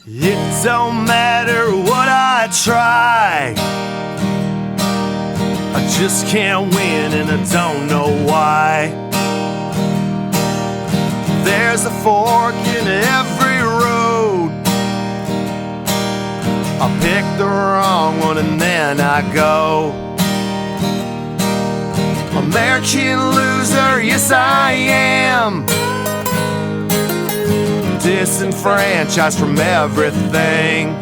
It don't matter what I try, I just can't win and I don't know why. There's a fork in every road, I pick the wrong one and then I go. American loser, yes I am, disenfranchised from everything.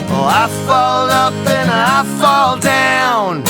Well, I fall up and I fall down,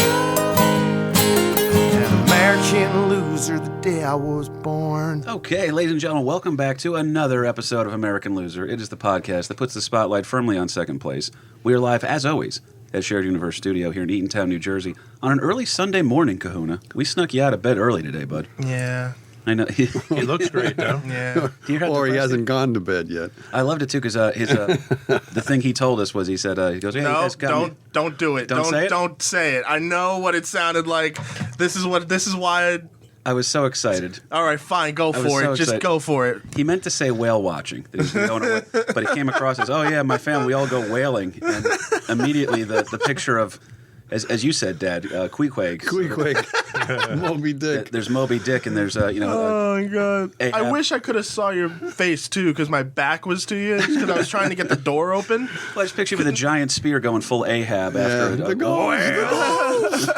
an American loser the day I was born. Okay, ladies and gentlemen, welcome back to another episode of American Loser. It is the podcast that puts the spotlight firmly on second place. We are live, as always, at Shared Universe Studio here in Eatontown, New Jersey, on an early Sunday morning, Kahuna. We snuck you out of bed early today, bud. Yeah. I know. He looks great, though. Yeah. Or he hasn't gone to bed yet. I loved it, too, because the thing he told us was he said, he goes, hey, you guys got me. Don't do it. Don't say it? Don't say it. I know what it sounded like. This is why. I was so excited. All right, fine, go for it. Just go for it. He meant to say whale watching, that he's going away, but it came across as, oh yeah, my family, we all go whaling, and immediately the picture of, as you said, Dad, Queequeg. Queequeg. Moby Dick. There's Moby Dick, and there's Oh my God! Hey, I wish I could have saw your face too, because my back was to you, because I was trying to get the door open. Well, I just picture you with a giant spear going full Ahab after the goals.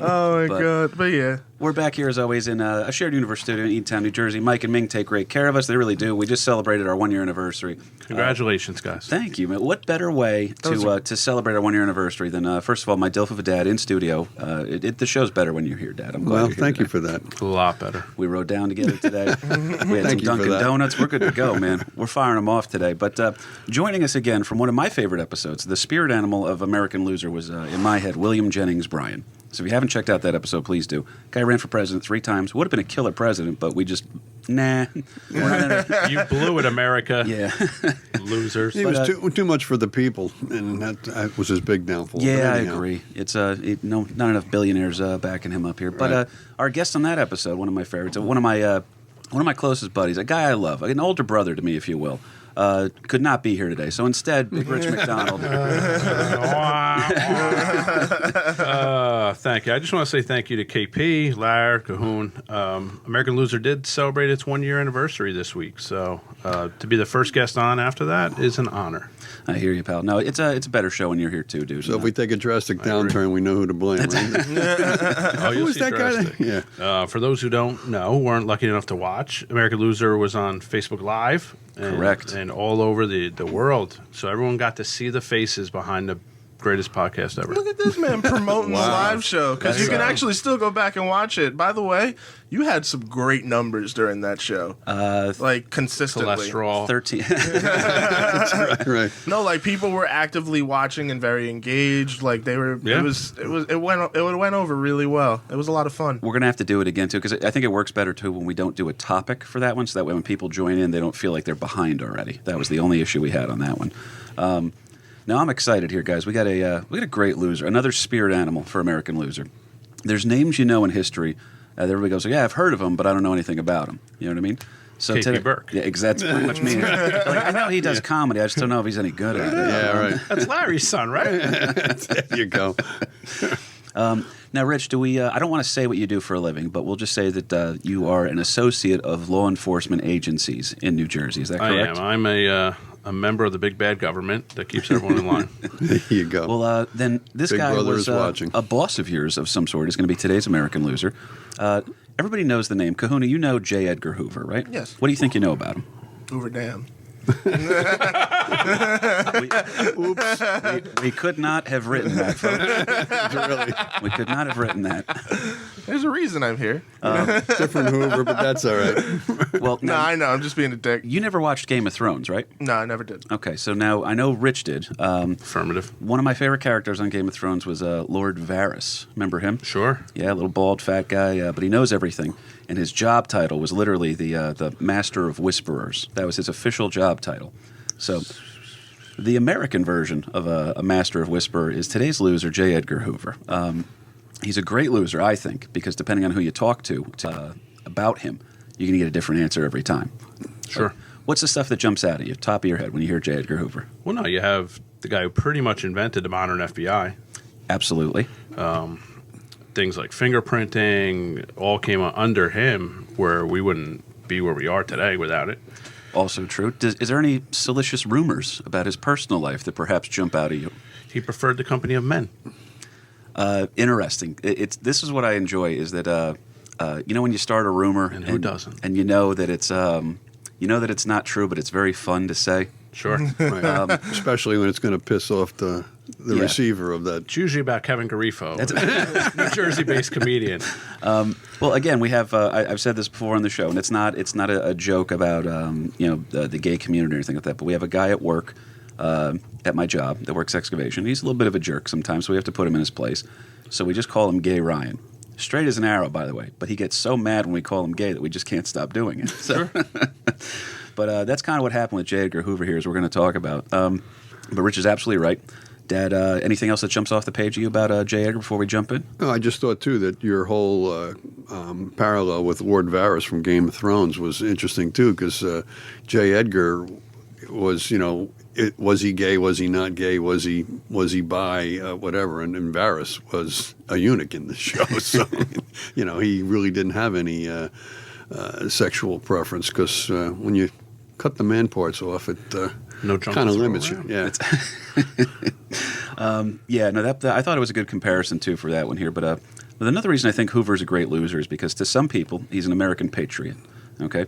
Oh my God! But yeah, We're back here as always in a Shared Universe studio in Eatontown, New Jersey. Mike and Ming take great care of us. They really do. We just celebrated our 1 year anniversary. Congratulations, guys. Thank you, man. What better way to celebrate our 1 year anniversary than first of all, my Dilf of a dad in studio. The show's better when you're here, Dad. I'm glad Well, you're here thank today. you for that. A lot better. We rode down together today. We had some Thank you for Dunkin' that. Donuts. We're good to go, man. We're firing them off today. But joining us again from one of my favorite episodes, the spirit animal of American Loser was, in my head, William Jennings Bryan. So if you haven't checked out that episode, please do. Guy ran for president 3 times. Would have been a killer president, but we just, nah. We're not in it. You blew it, America. Yeah. Losers. He was too much for the people, and that was his big downfall. Yeah, But I anyhow. agree. It's not enough billionaires backing him up here. But Right. our guest on that episode, one of my favorites, one of my closest buddies, a guy I love, an older brother to me, if you will, could not be here today. So instead, Big Rich McDonald. Thank you. I just want to say thank you to KP, Lair, Cahoon. American Loser did celebrate its 1 year anniversary this week, so to be the first guest on after that is an honor. I hear you, pal. No, it's a better show when you're here too, dude. So if we take a drastic downturn, we know who to blame, right? Oh, you'll Who's see that guy? drastic. Yeah. For those who don't know, who weren't lucky enough to watch, American Loser was on Facebook Live. Correct. And all over the world. So everyone got to see the faces behind the greatest podcast ever. look at this man promoting the Wow. live show, because you can actually still go back and watch it. By the way, you had some great numbers during that show, like consistently. Cholesterol. 13. Right. No, like people were actively watching and very engaged. Like they were. Yeah. It went over really well. It was a lot of fun. We're going to have to do it again, too, because I think it works better, too, when we don't do a topic for that one, so that way when people join in, they don't feel like they're behind already. That was the only issue we had on that one. Now, I'm excited here, guys. We got a great loser, another spirit animal for American Loser. There's names you know in history that everybody goes, yeah, I've heard of them, but I don't know anything about them. You know what I mean? So KP Burke. Yeah, exactly. That's pretty much me. Like, I know he does comedy. I just don't know if he's any good at it. Yeah, right. That's Larry's son, right? There you go. Now, Rich, do we? I don't want to say what you do for a living, but we'll just say that you are an associate of law enforcement agencies in New Jersey. Is that correct? I am. I'm a member of the big bad government that keeps everyone in line. There you go. Well, then this Big guy brother was is watching. a boss of yours of some sort. Is going to be today's American Loser. Everybody knows the name Kahuna. You know J. Edgar Hoover, right? Yes. What do you think you know about him? Hoover Dam. We could not have written that, folks. Really We could not have written that. There's a reason I'm here. different Hoover, but that's all right. Well, No, now, I know. I'm just being a dick. you never watched Game of Thrones, right? No, I never did. Okay, so now I know Rich did. Affirmative. One of my favorite characters on Game of Thrones was Lord Varys. Remember him? Sure. Yeah, a little bald, fat guy, but he knows everything. And his job title was literally the Master of Whisperers. That was his official job title. So the American version of a Master of Whisperer is today's loser, J. Edgar Hoover. He's a great loser, I think, because depending on who you talk to about him, you're going to get a different answer every time. Sure. What's the stuff that jumps out at you, top of your head, when you hear J. Edgar Hoover? Well, no, you have the guy who pretty much invented the modern FBI. Absolutely. Things like fingerprinting all came under him, where we wouldn't be where we are today without it. Also true. Is there any salacious rumors about his personal life that perhaps jump out at you? He preferred the company of men. Interesting. This is what I enjoy is that when you start a rumor And who doesn't? and that it's not true, but it's very fun to say. Sure. Right. Especially when it's going to piss off the Yeah. receiver of that. It's usually about Kevin Garifo, New Jersey-based comedian. Well, again, we have. I've said this before on the show, and it's not a joke about the gay community or anything like that. But we have a guy at work, at my job, that works excavation. He's a little bit of a jerk sometimes, so we have to put him in his place. So we just call him Gay Ryan. Straight as an arrow, by the way. But he gets so mad when we call him gay that we just can't stop doing it. So, but that's kind of what happened with J. Edgar Hoover here, as we're going to talk about. But Rich is absolutely right. Dad, anything else that jumps off the page of you about J. Edgar before we jump in? No, I just thought, too, that your whole parallel with Lord Varys from Game of Thrones was interesting, too, because J. Edgar was, was he gay, was he not gay, was he bi, whatever, and Varys was a eunuch in the show. So, he really didn't have any sexual preference, because when you cut the man parts off, it No junk kind of to throw limits you. around. Yeah. I thought it was a good comparison, too, for that one here. But another reason I think Hoover's a great loser is because to some people, he's an American patriot, okay?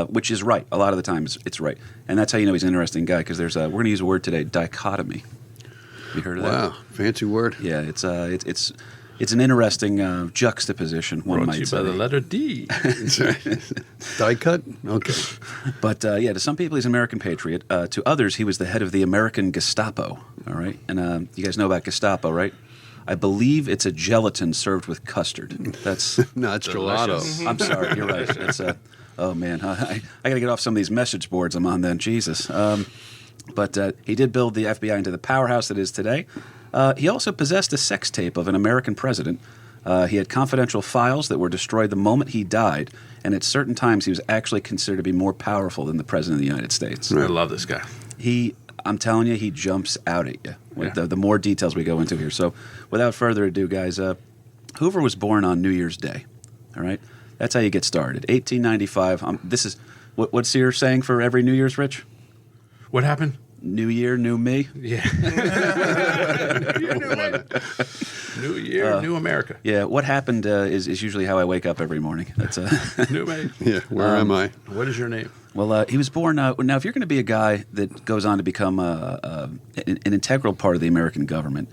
Which is right. A lot of the time, it's right. And that's how you know he's an interesting guy, because we're going to use a word today, dichotomy. You heard of that? Wow, fancy word. Yeah, it's an interesting juxtaposition, one Brought might to you say. by the letter D. Die cut? Okay. But to some people, he's an American patriot. To others, he was the head of the American Gestapo. All right, and you guys know about Gestapo, right? I believe it's a gelatin served with custard. That's No, it's Delicious. gelato. I'm sorry, you're right. It's oh man, I got to get off some of these message boards I'm on. Then Jesus. But he did build the FBI into the powerhouse it is today. He also possessed a sex tape of an American president. He had confidential files that were destroyed the moment he died, and at certain times he was actually considered to be more powerful than the president of the United States. I love this guy. I'm telling you, he jumps out at you with the more details we go into here. So without further ado, guys, Hoover was born on New Year's Day. All right? That's how you get started. 1895. This is, what's your saying for every New Year's, Rich? What happened? New year, new me? Yeah. New year, new America. Yeah, what happened is usually how I wake up every morning. That's New me. Yeah, where am I? What is your name? Well, he was born. Now, if you're going to be a guy that goes on to become an integral part of the American government,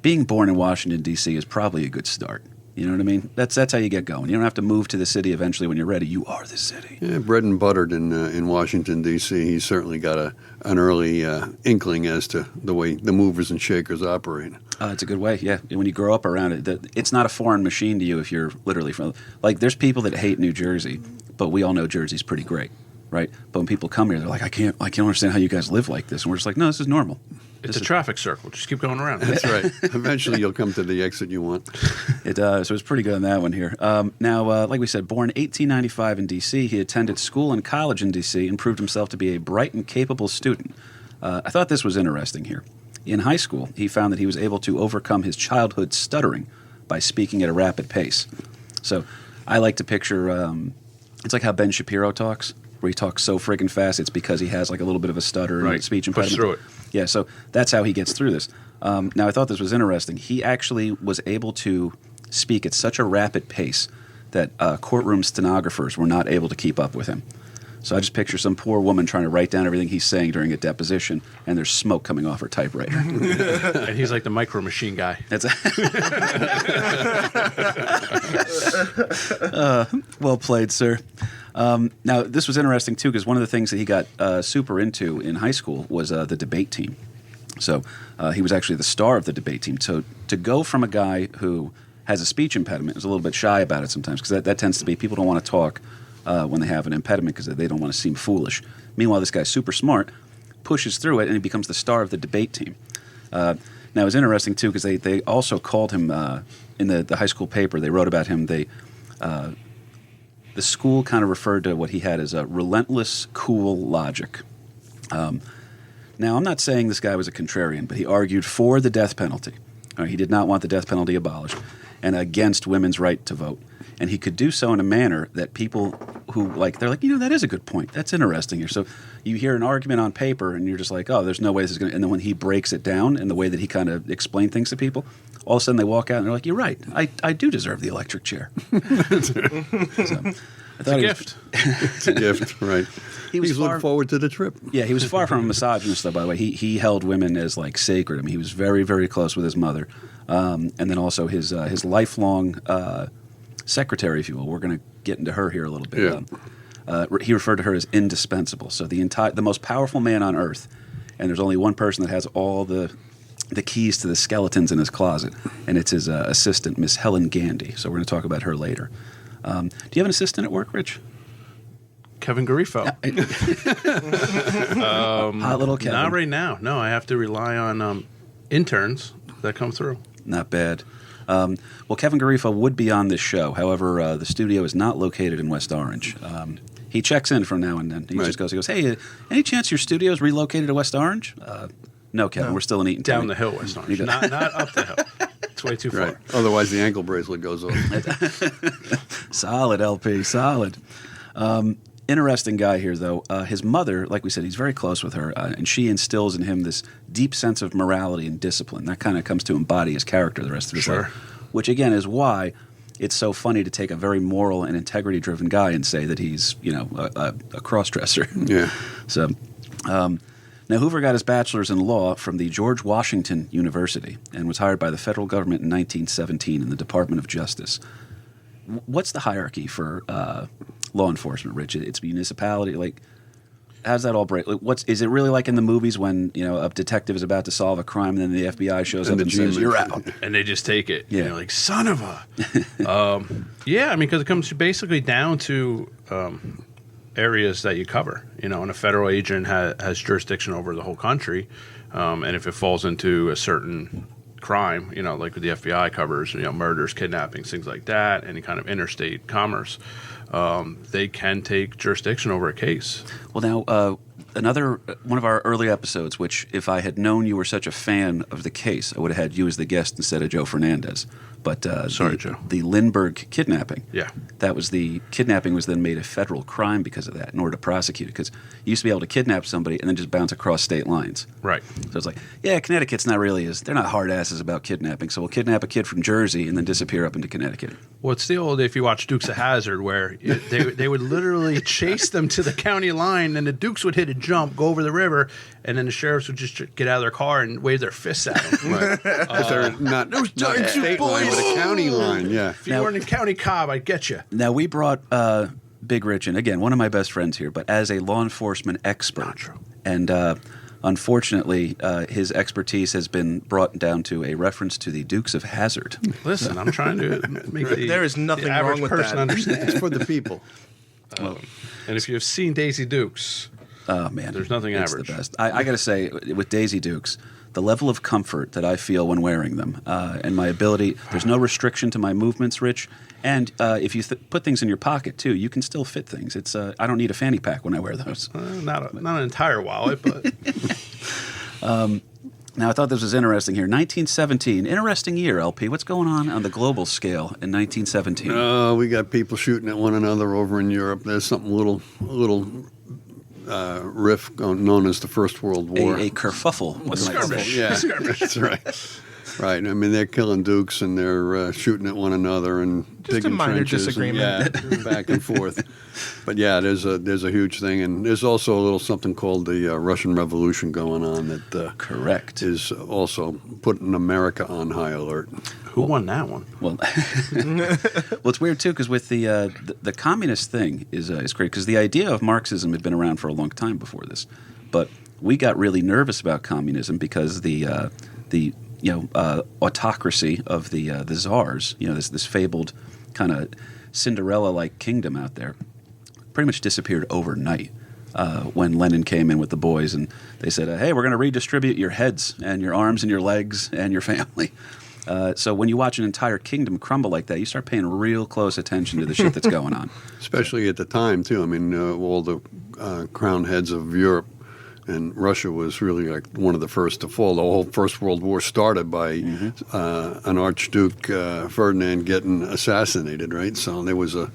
being born in Washington, D.C. is probably a good start. You know what I mean? That's how you get going. You don't have to move to the city eventually when you're ready. You are the city. Yeah, bred and buttered in Washington, D.C. He's certainly got an early inkling as to the way the movers and shakers operate. It's a good way, yeah. When you grow up around it, it's not a foreign machine to you if you're literally from. Like, there's people that hate New Jersey, but we all know Jersey's pretty great, right? But when people come here, they're like, I can't understand how you guys live like this. And we're just like, no, this is normal. It's a traffic circle. Just keep going around. That's right. Eventually, you'll come to the exit you want. So it's pretty good on that one here. Now, like we said, born 1895 in D.C., he attended school and college in D.C. and proved himself to be a bright and capable student. I thought this was interesting here. In high school, he found that he was able to overcome his childhood stuttering by speaking at a rapid pace. So I like to picture, it's like how Ben Shapiro talks, where he talks so friggin' fast, it's because he has like a little bit of a stutter and Right. speech Push impediment. through it. Yeah, so that's how he gets through this. Now, I thought this was interesting. He actually was able to speak at such a rapid pace that courtroom stenographers were not able to keep up with him. So I just picture some poor woman trying to write down everything he's saying during a deposition, and there's smoke coming off her typewriter. And he's like the micro machine guy. That's well played, sir. Now, this was interesting, too, because one of the things that he got super into in high school was the debate team. So he was actually the star of the debate team. So to go from a guy who has a speech impediment, is a little bit shy about it sometimes, because that tends to be people don't want to talk when they have an impediment because they don't want to seem foolish. Meanwhile, this guy's super smart, pushes through it, and he becomes the star of the debate team. Now, it was interesting, too, because they also called him in the high school paper. They wrote about him. They the school kind of referred to what he had as a relentless, cool logic. Now, I'm not saying this guy was a contrarian, but he argued for the death penalty. He did not want the death penalty abolished, and against women's right to vote. And he could do so in a manner that people who, they're like, that is a good point. That's interesting here. So you hear an argument on paper, and you're just like, oh, there's no way this is going to... And then when he breaks it down in the way that he kind of explained things to people, all of a sudden they walk out and they're like, you're right. I do deserve the electric chair. It's a gift. It's a gift, right. He's looking forward to the trip. Yeah, he was far from a misogynist, though, by the way. He held women as, sacred. I mean, he was very, very close with his mother. And then also his lifelong secretary, if you will. We're going to get into her here a little bit. Yeah. He referred to her as indispensable. So the most powerful man on earth, and there's only one person that has all the keys to the skeletons in his closet, and it's his assistant, Miss Helen Gandy. So we're going to talk about her later. Do you have an assistant at work, Rich? Kevin Garifo. Hot little Kevin. Not right now. No, I have to rely on interns that come through. Not bad. Well, Kevin Garifo would be on this show. However, the studio is not located in West Orange. He checks in from now and then. He just goes, hey, any chance your studio is relocated to West Orange? No, Kevin, we're still in Eaton. Down the hill, West Orange. Not up the hill. It's way too far. Right. Otherwise, the ankle bracelet goes off. Solid, LP, solid. Interesting guy here, though. His mother, like we said, he's very close with her, and she instills in him this deep sense of morality and discipline. That kind of comes to embody his character the rest of his life. Which, again, is why it's so funny to take a very moral and integrity-driven guy and say that he's, a cross-dresser. Yeah. So, now Hoover got his bachelor's in law from the George Washington University and was hired by the federal government in 1917 in the Department of Justice. What's the hierarchy for law enforcement, Rich? It's municipality. How's that all break? Is it really like in the movies when a detective is about to solve a crime and then the FBI shows up and says you're out, and they just take it? Yeah, you're like, son of a. Yeah, I mean, because it comes basically down to areas that you cover. And a federal agent has jurisdiction over the whole country, and if it falls into a certain crime, like the FBI covers, murders, kidnappings, things like that, any kind of interstate commerce, they can take jurisdiction over a case. Well, now, another one of our early episodes, which if I had known you were such a fan of the case, I would have had you as the guest instead of Joe Fernandez. But Sorry, Joe. The Lindbergh kidnapping. Yeah. The kidnapping was then made a federal crime because of that in order to prosecute it. Because you used to be able to kidnap somebody and then just bounce across state lines. Right. So it's like, yeah, Connecticut's not really they're not hard asses about kidnapping. So we'll kidnap a kid from Jersey and then disappear up into Connecticut. Well, it's the old, if you watch Dukes of Hazzard, where they would literally chase them to the county line, and the Dukes would hit a jump, go over the river, and then the sheriffs would just get out of their car and wave their fists at them. Right. They're not a state line, but a county line. Yeah. If you weren't in County Cobb, I'd get you. Now, we brought Big Rich in, again, one of my best friends here, but as a law enforcement expert. Not true. And unfortunately, his expertise has been brought down to a reference to the Dukes of Hazzard. Listen, I'm trying to make There is nothing the average wrong with person that. understand. It's for the people. And if you've seen Daisy Dukes, Oh, man. There's nothing it's average. the best. I got to say, with Daisy Dukes, the level of comfort that I feel when wearing them and my ability, there's no restriction to my movements, Rich. And if you put things in your pocket, too, you can still fit things. It's I don't need a fanny pack when I wear those. not an entire wallet, but... Now, I thought this was interesting here. 1917, interesting year, LP. What's going on the global scale in 1917? We got people shooting at one another over in Europe. There's something a little riff known as the First World War. A kerfuffle. Skirmish. Yeah, Skirmish. that's right. Right. I mean, they're killing dukes and they're shooting at one another and Just digging a minor trenches disagreement. and, back and forth. But yeah, there's a huge thing, and there's also a little something called the Russian Revolution going on that Correct. is also putting America on high alert. Who won that one? Well, it's weird too because with the communist thing is great because the idea of Marxism had been around for a long time before this, but we got really nervous about communism because the autocracy of the czars, this fabled kind of Cinderella-like kingdom out there, pretty much disappeared overnight when Lenin came in with the boys and they said, "Hey, we're going to redistribute your heads and your arms and your legs and your family." So when you watch an entire kingdom crumble like that, you start paying real close attention to the shit that's going on. Especially at the time, too. I mean, all the crown heads of Europe, and Russia was really like one of the first to fall. The whole First World War started by an Archduke Ferdinand getting assassinated, right? So there was a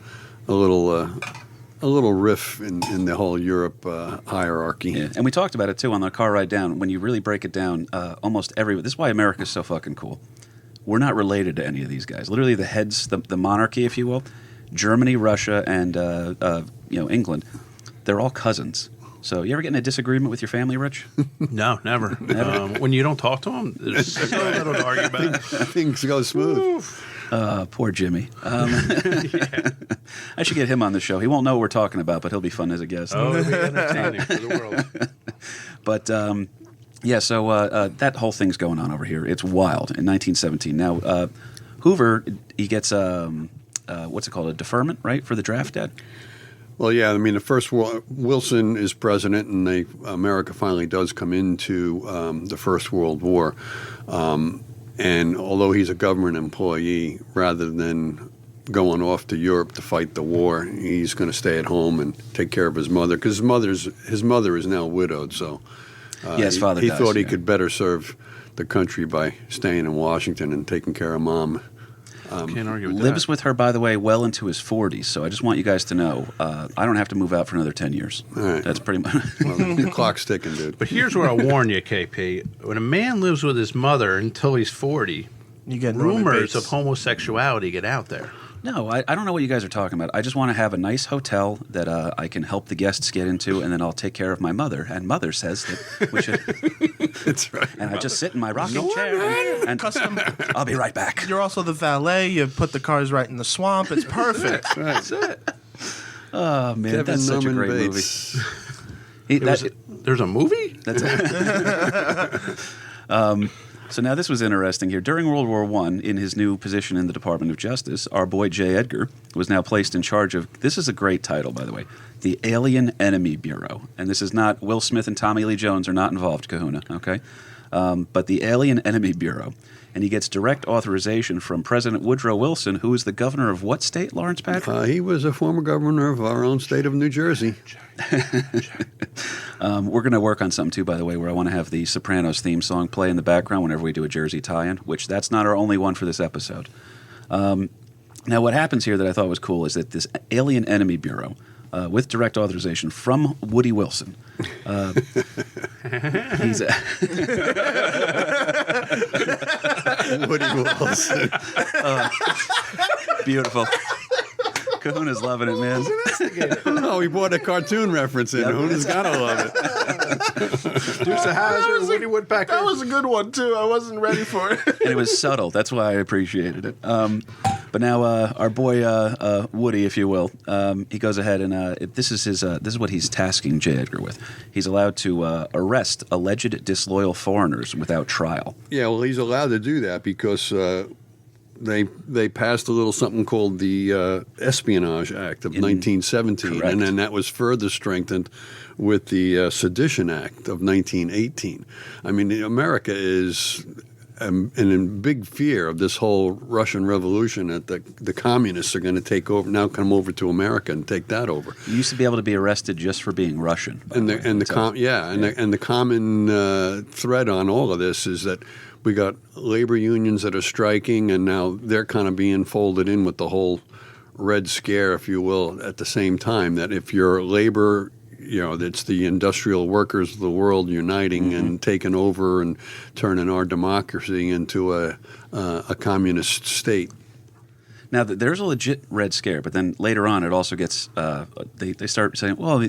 little riff in the whole Europe hierarchy. Yeah. And we talked about it, too, on the car ride down. When you really break it down, almost this is why America's so fucking cool. We're not related to any of these guys. Literally the heads, the monarchy, if you will, Germany, Russia, and England, they're all cousins. So you ever get in a disagreement with your family, Rich? No, never. When you don't talk to them, there's so little to argue about. Things go smooth. Poor Jimmy. I should get him on the show. He won't know what we're talking about, but he'll be fun as a guest. Oh, it'll be entertaining for the world. But so that whole thing's going on over here. It's wild in 1917. Now, Hoover, he gets what's it called, a deferment, right, for the draft debt? Well, yeah, I mean, Wilson is president, and America finally does come into the First World War. And although he's a government employee, rather than going off to Europe to fight the war, he's going to stay at home and take care of his mother, because his mother is now widowed. So his father he dies, thought he could better serve the country by staying in Washington and taking care of Mom. Can't argue with that. Lives with her, by the way, well into his 40s. So I just want you guys to know, I don't have to move out for another 10 years. All right. That's pretty much. Well, the clock's ticking, dude. But here's where I'll warn you, KP. When a man lives with his mother until he's 40, You get rumors of homosexuality get out there. No, I don't know what you guys are talking about. I just want to have a nice hotel that I can help the guests get into, and then I'll take care of my mother. And Mother says that we should. That's right. And I just sit in my rocking chair and Custom. I'll be right back. You're also the valet. You put the cars right in the swamp. It's perfect. That's it. Oh man, Kevin that's such a Norman great Bates. movie. There's a movie? That's it. So now this was interesting here. During World War I, in his new position in the Department of Justice, our boy J. Edgar was now placed in charge of, this is a great title, by the way, the Alien Enemy Bureau. And this is not, Will Smith and Tommy Lee Jones are not involved, Kahuna, okay? But the Alien Enemy Bureau. And he gets direct authorization from President Woodrow Wilson, who is the governor of what state, Lawrence Patrick? He was a former governor of our own state of New Jersey. We're going to work on something, too, by the way, where I want to have the Sopranos theme song play in the background whenever we do a Jersey tie-in, which that's not our only one for this episode. Now, what happens here that I thought was cool is that this Alien Enemy Bureau, with direct authorization from Woody Wilson, he's Woody Wilson. beautiful. Kahuna's loving it, man. Oh, we brought a cartoon reference in. Yep. Who's got to love it? Dukes of Hazzard, Woody Woodpecker. That was a good one, too. I wasn't ready for it. And it was subtle. That's why I appreciated it. But now our boy Woody, if you will, he goes ahead and this is what he's tasking J. Edgar with. He's allowed to arrest alleged disloyal foreigners without trial. Yeah, well, he's allowed to do that because they passed a little something called the Espionage Act of 1917, correct. and then that was further strengthened with the Sedition Act of 1918. I mean, America is in big fear of this whole Russian Revolution, that the communists are going to come over to America and take that over. You used to be able to be arrested just for being Russian. The common thread on all of this is that we got labor unions that are striking, and now they're kind of being folded in with the whole Red Scare, if you will, at the same time. That if you're labor, it's the industrial workers of the world uniting and taking over and turning our democracy into a communist state. Now, there's a legit Red Scare, but then later on it also gets, they start saying, well,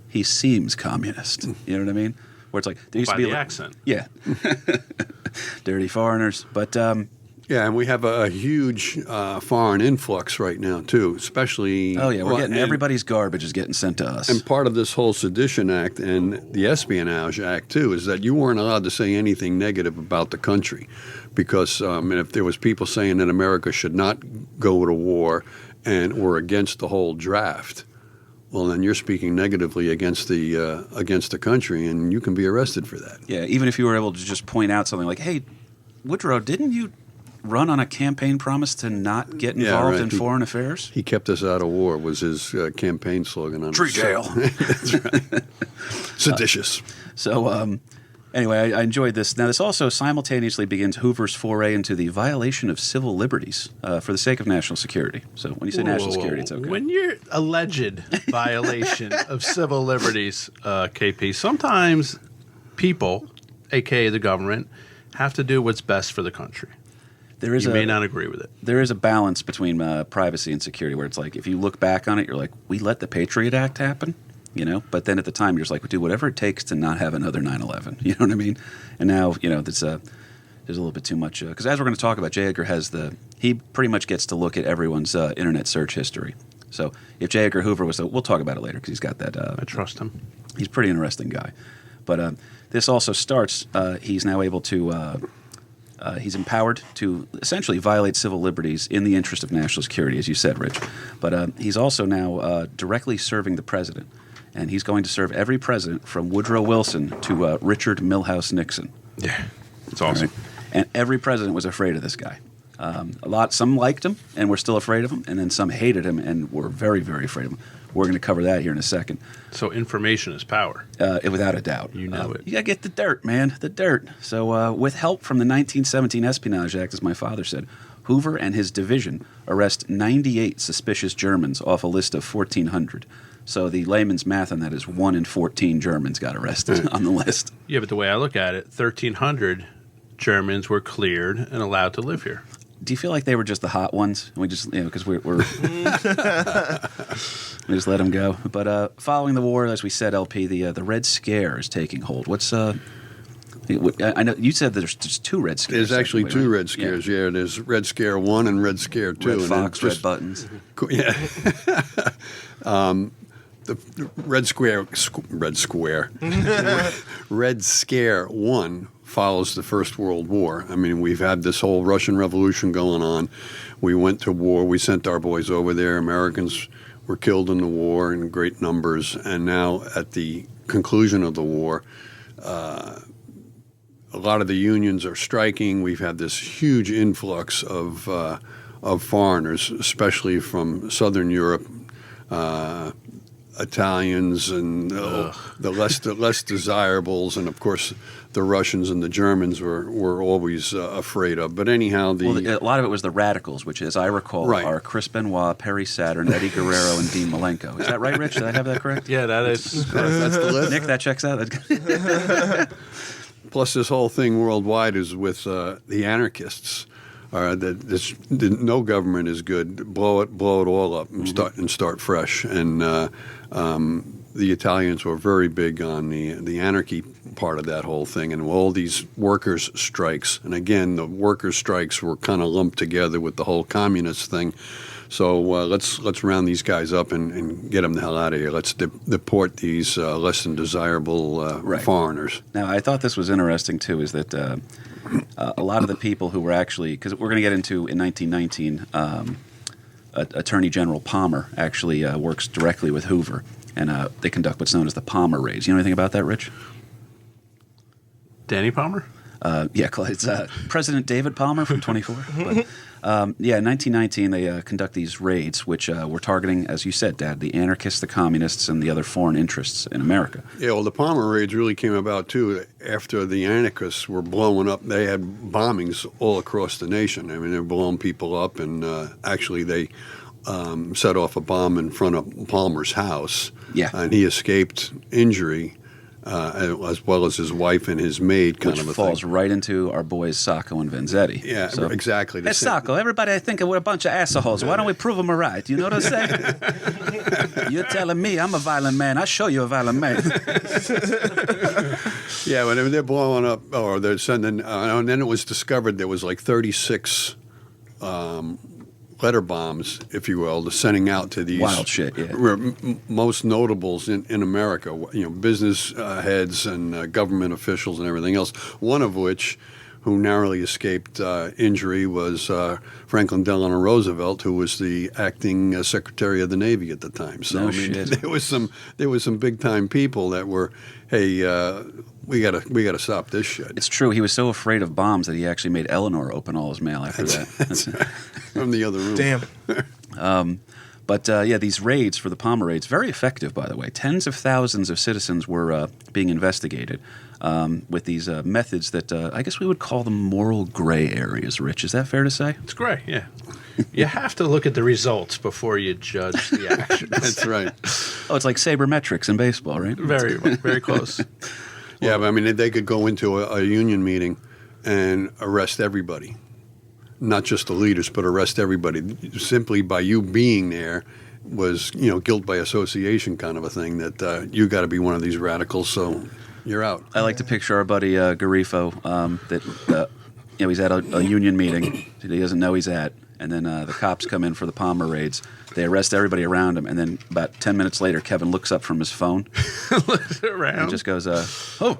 he seems communist. You know what I mean? Where it's like, there used By to be the accent. Yeah. Dirty foreigners. But yeah, and we have a huge foreign influx right now, too, especially... Oh, yeah, we're getting everybody's garbage is getting sent to us. And part of this whole Sedition Act and the Espionage Act, too, is that you weren't allowed to say anything negative about the country. Because if there was people saying that America should not go to war or against the whole draft, well, then you're speaking negatively against the country, and you can be arrested for that. Yeah, even if you were able to just point out something like, hey, Woodrow, didn't you run on a campaign promise to not get involved in foreign affairs? He kept us out of war was his campaign slogan. On Tree jail. That's right. Seditious. So, anyway, I enjoyed this. Now, this also simultaneously begins Hoover's foray into the violation of civil liberties for the sake of national security. So when you say national security, it's okay. When you're alleged violation of civil liberties, KP, sometimes people, a.k.a. the government, have to do what's best for the country. You may not agree with it. There is a balance between privacy and security where it's like, if you look back on it, you're like, we let the Patriot Act happen, you know? But then at the time, you're just like, we do whatever it takes to not have another 9/11. You know what I mean? And now, you know, there's a little bit too much. Because as we're going to talk about, J. Edgar he pretty much gets to look at everyone's internet search history. So if J. Edgar Hoover we'll talk about it later because he's got that. I trust him. He's a pretty interesting guy. But this also starts, he's now able to, he's empowered to essentially violate civil liberties in the interest of national security, as you said, Rich. But he's also now directly serving the president. And he's going to serve every president from Woodrow Wilson to Richard Milhouse Nixon. Yeah, it's awesome. Right? And every president was afraid of this guy. Some liked him and were still afraid of him, and then some hated him and were very, very afraid of him. We're going to cover that here in a second. So information is power. Without a doubt. You know it. You got to get the dirt, man, the dirt. So with help from the 1917 Espionage Act, as my father said, Hoover and his division arrest 98 suspicious Germans off a list of 1,400. So the layman's math on that is 1 in 14 Germans got arrested on the list. Yeah, but the way I look at it, 1,300 Germans were cleared and allowed to live here. Do you feel like they were just the hot ones? And we just, because we're we just let them go. But following the war, as we said, LP, the Red Scare is taking hold. What's I know you said there's just two Red Scares. There's actually two Red Scares. Yeah, there's Red Scare 1 and Red Scare 2. Red Fox, Red Buttons. Yeah. The Red Scare 1 follows the First World War. I mean, we've had this whole Russian Revolution going on. We went to war. We sent our boys over there. Americans were killed in the war in great numbers. And now at the conclusion of the war, a lot of the unions are striking. We've had this huge influx of foreigners, especially from Southern Europe, Italians and the less desirables, and of course the Russians and the Germans were always afraid of. But anyhow, a lot of it was the radicals, which, as I recall, are Chris Benoit, Perry Saturn, Eddie Guerrero, and Dean Malenko. Is that right, Rich? Did I have that correct? Yeah, that is correct. That's the list. Nick, that checks out. Plus, this whole thing worldwide is with the anarchists. No government is good. Blow it all up and start fresh. And the Italians were very big on the anarchy part of that whole thing, and all these workers' strikes. And again, the workers' strikes were kind of lumped together with the whole communist thing. So let's round these guys up and get them the hell out of here. Let's deport these less than desirable foreigners. Now, I thought this was interesting too. Is that a lot of the people who were actually, because we're going to get into in 1919, Attorney General Palmer actually works directly with Hoover, and they conduct what's known as the Palmer raids. You know anything about that, Rich? Danny Palmer? Yeah, it's President David Palmer from 24. But, in 1919, they conduct these raids, which were targeting, as you said, Dad, the anarchists, the communists, and the other foreign interests in America. Yeah, well, the Palmer raids really came about, too, after the anarchists were blowing up. They had bombings all across the nation. I mean, they were blowing people up, and actually they set off a bomb in front of Palmer's house. Yeah. And he escaped injury. As well as his wife and his maid, Which falls right into our boys Sacco and Vanzetti. Yeah, so, exactly. Hey, Sacco, everybody I think we're a bunch of assholes. Why don't we prove them right? You know what I'm saying? You're telling me I'm a violent man. I'll show you a violent man. Yeah, when they're blowing up, or they're sending, and then it was discovered there was like 36 letter bombs, if you will, sending out to these wild shit, most notables in America, business heads and government officials and everything else. One of which who narrowly escaped injury was Franklin Delano Roosevelt, who was the acting Secretary of the Navy at the time. So No I mean, shit. there was some big time people that were, hey, we gotta stop this shit. It's true. He was so afraid of bombs that he actually made Eleanor open all his mail after that. From the other room. Damn. But yeah, these raids for the Palmer raids, very effective, by the way. Tens of thousands of citizens were being investigated with these methods that I guess we would call them moral gray areas, Rich. Is that fair to say? It's great, yeah. You have to look at the results before you judge the actions. That's right. Oh, it's like sabermetrics in baseball, right? Very, very close. Yeah, but I mean, they could go into a union meeting and arrest everybody. Not just the leaders, but arrest everybody. Simply by you being there was, guilt by association kind of a thing that you got to be one of these radicals, so you're out. I like to picture our buddy Garifo that he's at a union meeting that he doesn't know he's at, and then the cops come in for the Palmer raids. They arrest everybody around him, and then about 10 minutes later, Kevin looks up from his phone Around. and just goes, "Oh,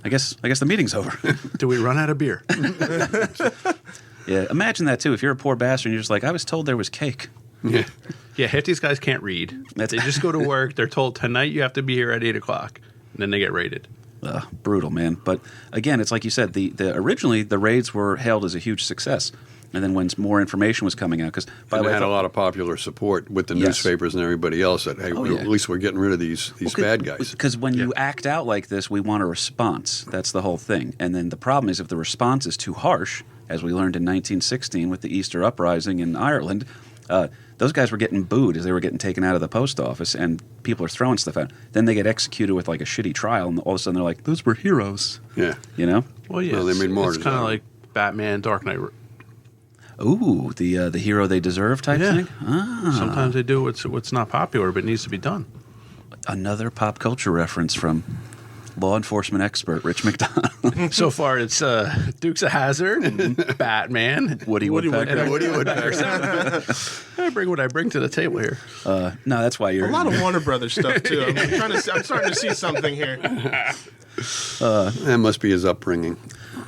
I guess the meeting's over." Do we run out of beer? Yeah, imagine that too. If you're a poor bastard, and you're just like, "I was told there was cake." Yeah. Yeah, half these guys can't read. They just go to work. They're told tonight you have to be here at 8 o'clock, and then they get raided. Brutal, man. But again, it's like you said. The originally the raids were hailed as a huge success, and then when more information was coming out, because by the And way, they had a lot of popular support with the Yes. newspapers and everybody else that, hey, yeah. at least we're getting rid of these bad guys. Because when you act out like this, we want a response. That's the whole thing. And then the problem is if the response is too harsh, as we learned in 1916 with the Easter Uprising in Ireland, those guys were getting booed as they were getting taken out of the post office, and people are throwing stuff out. Then they get executed with like a shitty trial, and all of a sudden they're like, those were heroes. Yeah. You know? Well, yeah, Well, they made martyrs it's kind out of of like Batman, Dark Knight. Ooh, the hero they deserve type Yeah. thing? Ah, Sometimes they do what's not popular, but needs to be done. another pop culture reference from law enforcement expert Rich McDonald. So far, it's Dukes of Hazzard, and Batman, Woody Woodpecker. Woody Woodpecker. I bring what I bring to the table here. No, that's why you're... A lot of Warner Brothers stuff too. I'm starting to see something here. That must be his upbringing.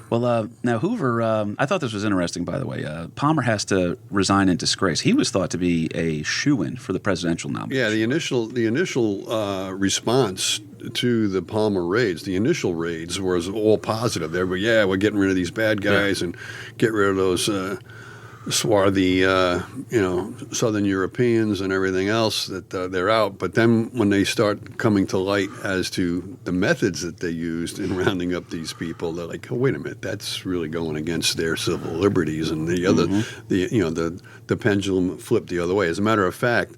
Well, now Hoover, I thought this was interesting, by the way. Palmer has to resign in disgrace. He was thought to be a shoo-in for the presidential nomination. Yeah, the initial response to the Palmer raids, the initial raids was all positive. They were, we're getting rid of these bad guys and get rid of those swarthy, Southern Europeans and everything else, that they're out. But then when they start coming to light as to the methods that they used in rounding up these people, they're like, oh, wait a minute, that's really going against their civil liberties. And the other, the pendulum flipped the other way. As a matter of fact,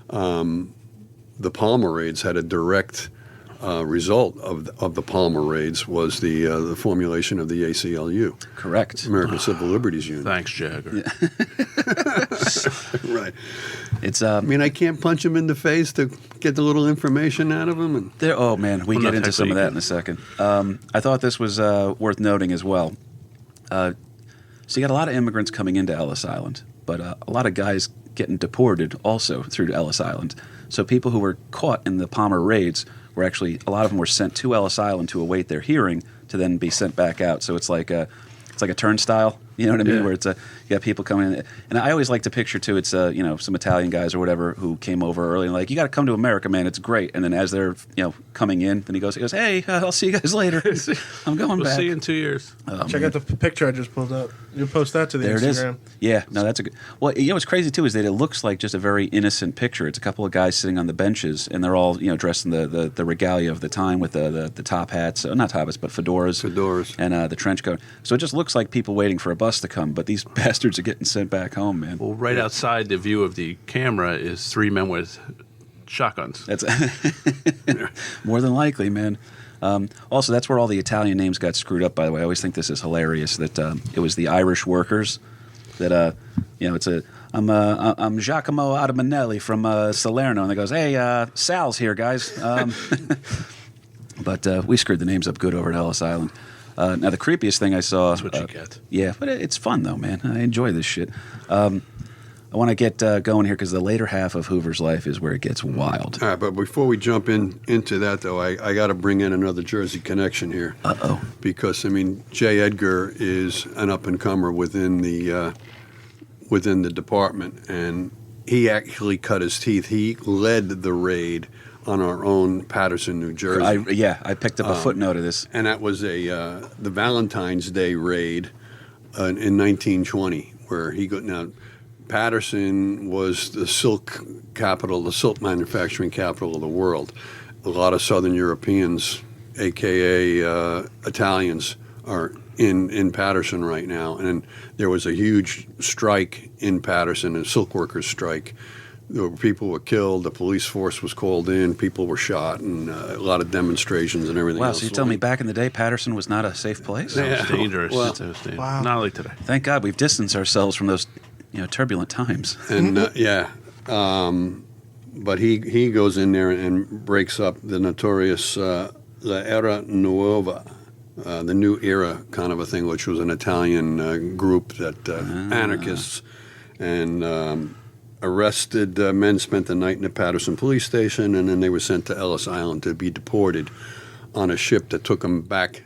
the Palmer raids had a direct result of the Palmer raids was the formulation of the ACLU. Correct. American Civil Liberties Union. Thanks, Jagger. Right. It's I mean, I can't punch him in the face to get the little information out of him. And there. Oh man, we Well, get not into some of that in a second. I thought this was worth noting as well. So you got a lot of immigrants coming into Ellis Island, but a lot of guys getting deported also through Ellis Island. So people who were caught in the Palmer raids were actually, a lot of them were sent to Ellis Island to await their hearing to then be sent back out. So it's like a turnstile, you know what I mean? Yeah. Where it's you got people coming in. And I always like to picture too, it's some Italian guys or whatever who came over early and like, you got to come to America, man, it's great. And then as they're coming in, then he goes, hey, I'll see you guys later. I'm going We'll back. see you in 2 years. Check out the picture I just pulled up. You'll post that to the There it is. Instagram. Yeah, no, that's a good. Well, what's crazy too is that it looks like just a very innocent picture. It's a couple of guys sitting on the benches, and they're all dressed in the regalia of the time with the top hats, not top hats, but fedoras, and the trench coat. So it just looks like people waiting for a bus to come. But these bastards are getting sent back home, man. Well, right outside the view of the camera is 3 men with shotguns. That's more than likely, man. Also, that's where all the Italian names got screwed up, by the way. I always think this is hilarious that it was the Irish workers that, I'm Giacomo Adamanelli from Salerno. And they goes, hey, Sal's here, guys. But we screwed the names up good over at Ellis Island. Now, the creepiest thing I saw... That's what you get. Yeah, but it's fun, though, man. I enjoy this shit. I want to get going here because the later half of Hoover's life is where it gets wild. All right, but before we jump into that, though, I got to bring in another Jersey connection here. Uh-oh. Because, I mean, J. Edgar is an up-and-comer within the department, and he actually cut his teeth. He led the raid on our own Paterson, New Jersey. I picked up a footnote of this. And that was the Valentine's Day raid in 1920, where he got now. Paterson was the silk capital, the silk manufacturing capital of the world. A lot of Southern Europeans, a.k.a. Italians, are in Paterson right now. And there was a huge strike in Paterson, a silk workers' strike. People were killed, the police force was called in, people were shot, and a lot of demonstrations and everything else. Wow, so you tell me back in the day Paterson was not a safe place? It was dangerous. Well, It was dangerous. wow. Not like today. Thank God we've distanced ourselves from those turbulent times. And but he goes in there and breaks up the notorious La Era Nuova, the New Era kind of a thing, which was an Italian group that anarchists and arrested men, spent the night in the Paterson police station, and then they were sent to Ellis Island to be deported on a ship that took them back,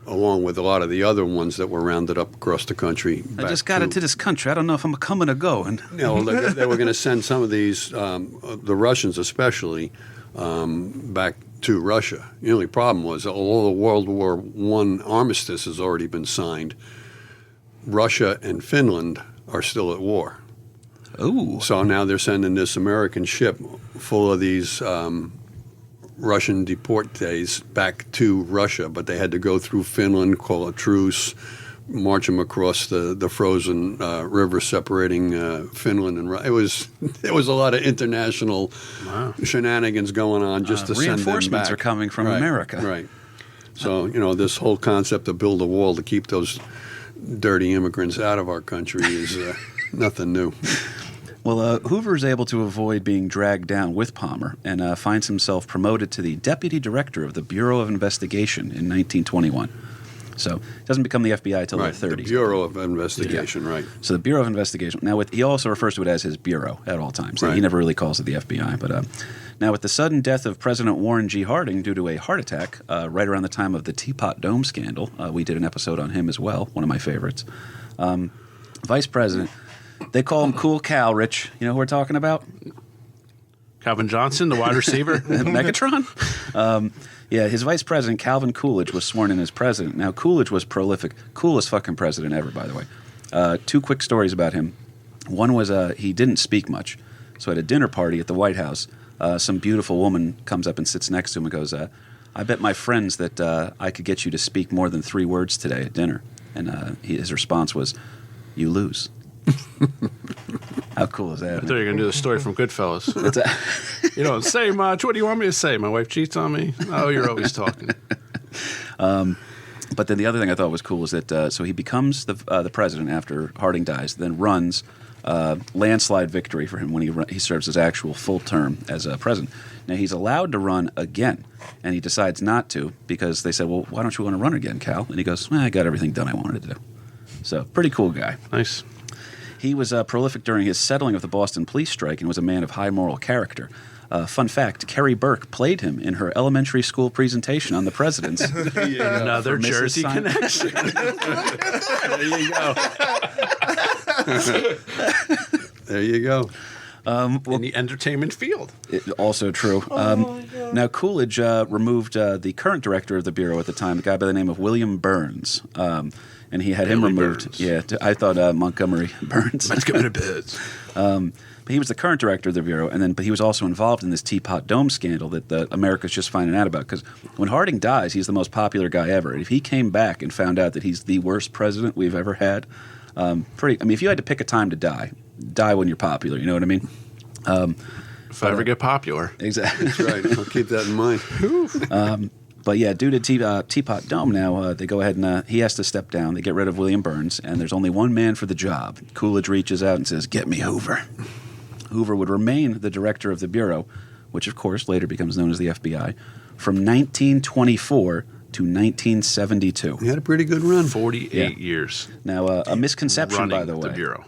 along with a lot of the other ones that were rounded up across the country. I just got into this country. I don't know if I'm coming or going. They were going to send some of these, the Russians especially, back to Russia. The only problem was although the World War I armistice has already been signed, Russia and Finland are still at war. Ooh. So now they're sending this American ship full of these Russian deportees back to Russia, but they had to go through Finland, call a truce, march them across the frozen river separating Finland and Russia. There was a lot of international shenanigans going on just to send them back. Reinforcements are coming from America. Right. So, this whole concept of build a wall to keep those dirty immigrants out of our country is nothing new. Well, Hoover is able to avoid being dragged down with Palmer and finds himself promoted to the deputy director of the Bureau of Investigation in 1921. So he doesn't become the FBI until the 30s. The Bureau of Investigation, right. So the Bureau of Investigation. Now, he also refers to it as his bureau at all times. Right. He never really calls it the FBI. But now, with the sudden death of President Warren G. Harding due to a heart attack right around the time of the Teapot Dome scandal, we did an episode on him as well, one of my favorites. Vice President... They call him Cool Cal, Rich. You know who we're talking about? Calvin Johnson, the wide receiver. Megatron? His vice president, Calvin Coolidge, was sworn in as president. Now, Coolidge was prolific. Coolest fucking president ever, by the way. Two quick stories about him. One was he didn't speak much. So at a dinner party at the White House, some beautiful woman comes up and sits next to him and goes, I bet my friends that I could get you to speak more than 3 words today at dinner. And his response was, you lose. How cool is that? I thought you were going to do the story from Goodfellas. You don't say much. What do you want me to say? My wife cheats on me? Oh, you're always talking. But then the other thing I thought was cool is that so he becomes the president after Harding dies, then runs landslide victory for him when he serves his actual full term as president. Now, he's allowed to run again, and he decides not to because they said, well, why don't you want to run again, Cal? And he goes, well, I got everything done I wanted to do. So, pretty cool guy. Nice. He was prolific during his settling of the Boston police strike and was a man of high moral character. Fun fact, Carrie Burke played him in her elementary school presentation on the presidents. Another Jersey connection. There you go. There you go. In the entertainment field. Also true. Now, Coolidge removed the current director of the Bureau at the time, a guy by the name of William Burns. And he had him removed. Burns. Yeah, I thought Montgomery Burns. Let's get rid of bids. But he was the current director of the Bureau, but he was also involved in this Teapot Dome scandal that America's just finding out about. Because when Harding dies, he's the most popular guy ever. If he came back and found out that he's the worst president we've ever had, if you had to pick a time to die when you're popular. You know what I mean? If I ever get popular. Exactly. That's right. I'll keep that in mind. But yeah, due to Teapot Dome now, they go ahead and he has to step down. They get rid of William Burns, and there's only one man for the job. Coolidge reaches out and says, get me Hoover. Hoover would remain the director of the Bureau, which of course later becomes known as the FBI, from 1924 to 1972. He had a pretty good run. 48 years. Now, a misconception, by running the way. the Bureau.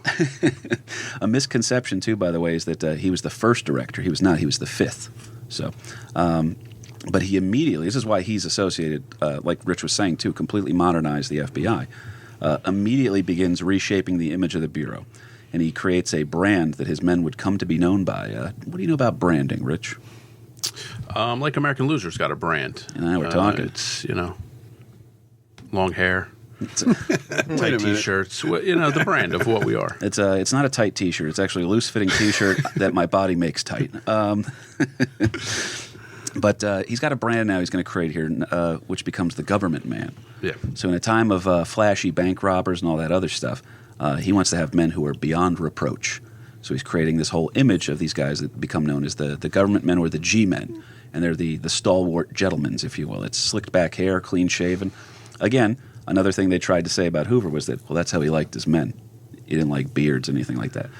A misconception, too, by the way, is that he was the first director. He was not. He was the fifth. So, but he immediately, this is why he's associated, like Rich was saying, too, completely modernized the FBI, immediately begins reshaping the image of the Bureau. And he creates a brand that his men would come to be known by. What do you know about branding, Rich? Like American Loser's got a brand. And now we're talking. It's, long hair, It's tight T-shirts, the brand of what we are. it's not a tight T-shirt. It's actually a loose-fitting T-shirt that my body makes tight. But he's got a brand now he's going to create here, which becomes the government man. Yeah. So in a time of flashy bank robbers and all that other stuff, he wants to have men who are beyond reproach. So he's creating this whole image of these guys that become known as the government men or the G-men. And they're the stalwart gentlemen, if you will. It's slicked back hair, clean shaven. Again, another thing they tried to say about Hoover was that, well, that's how he liked his men. He didn't like beards, anything like that.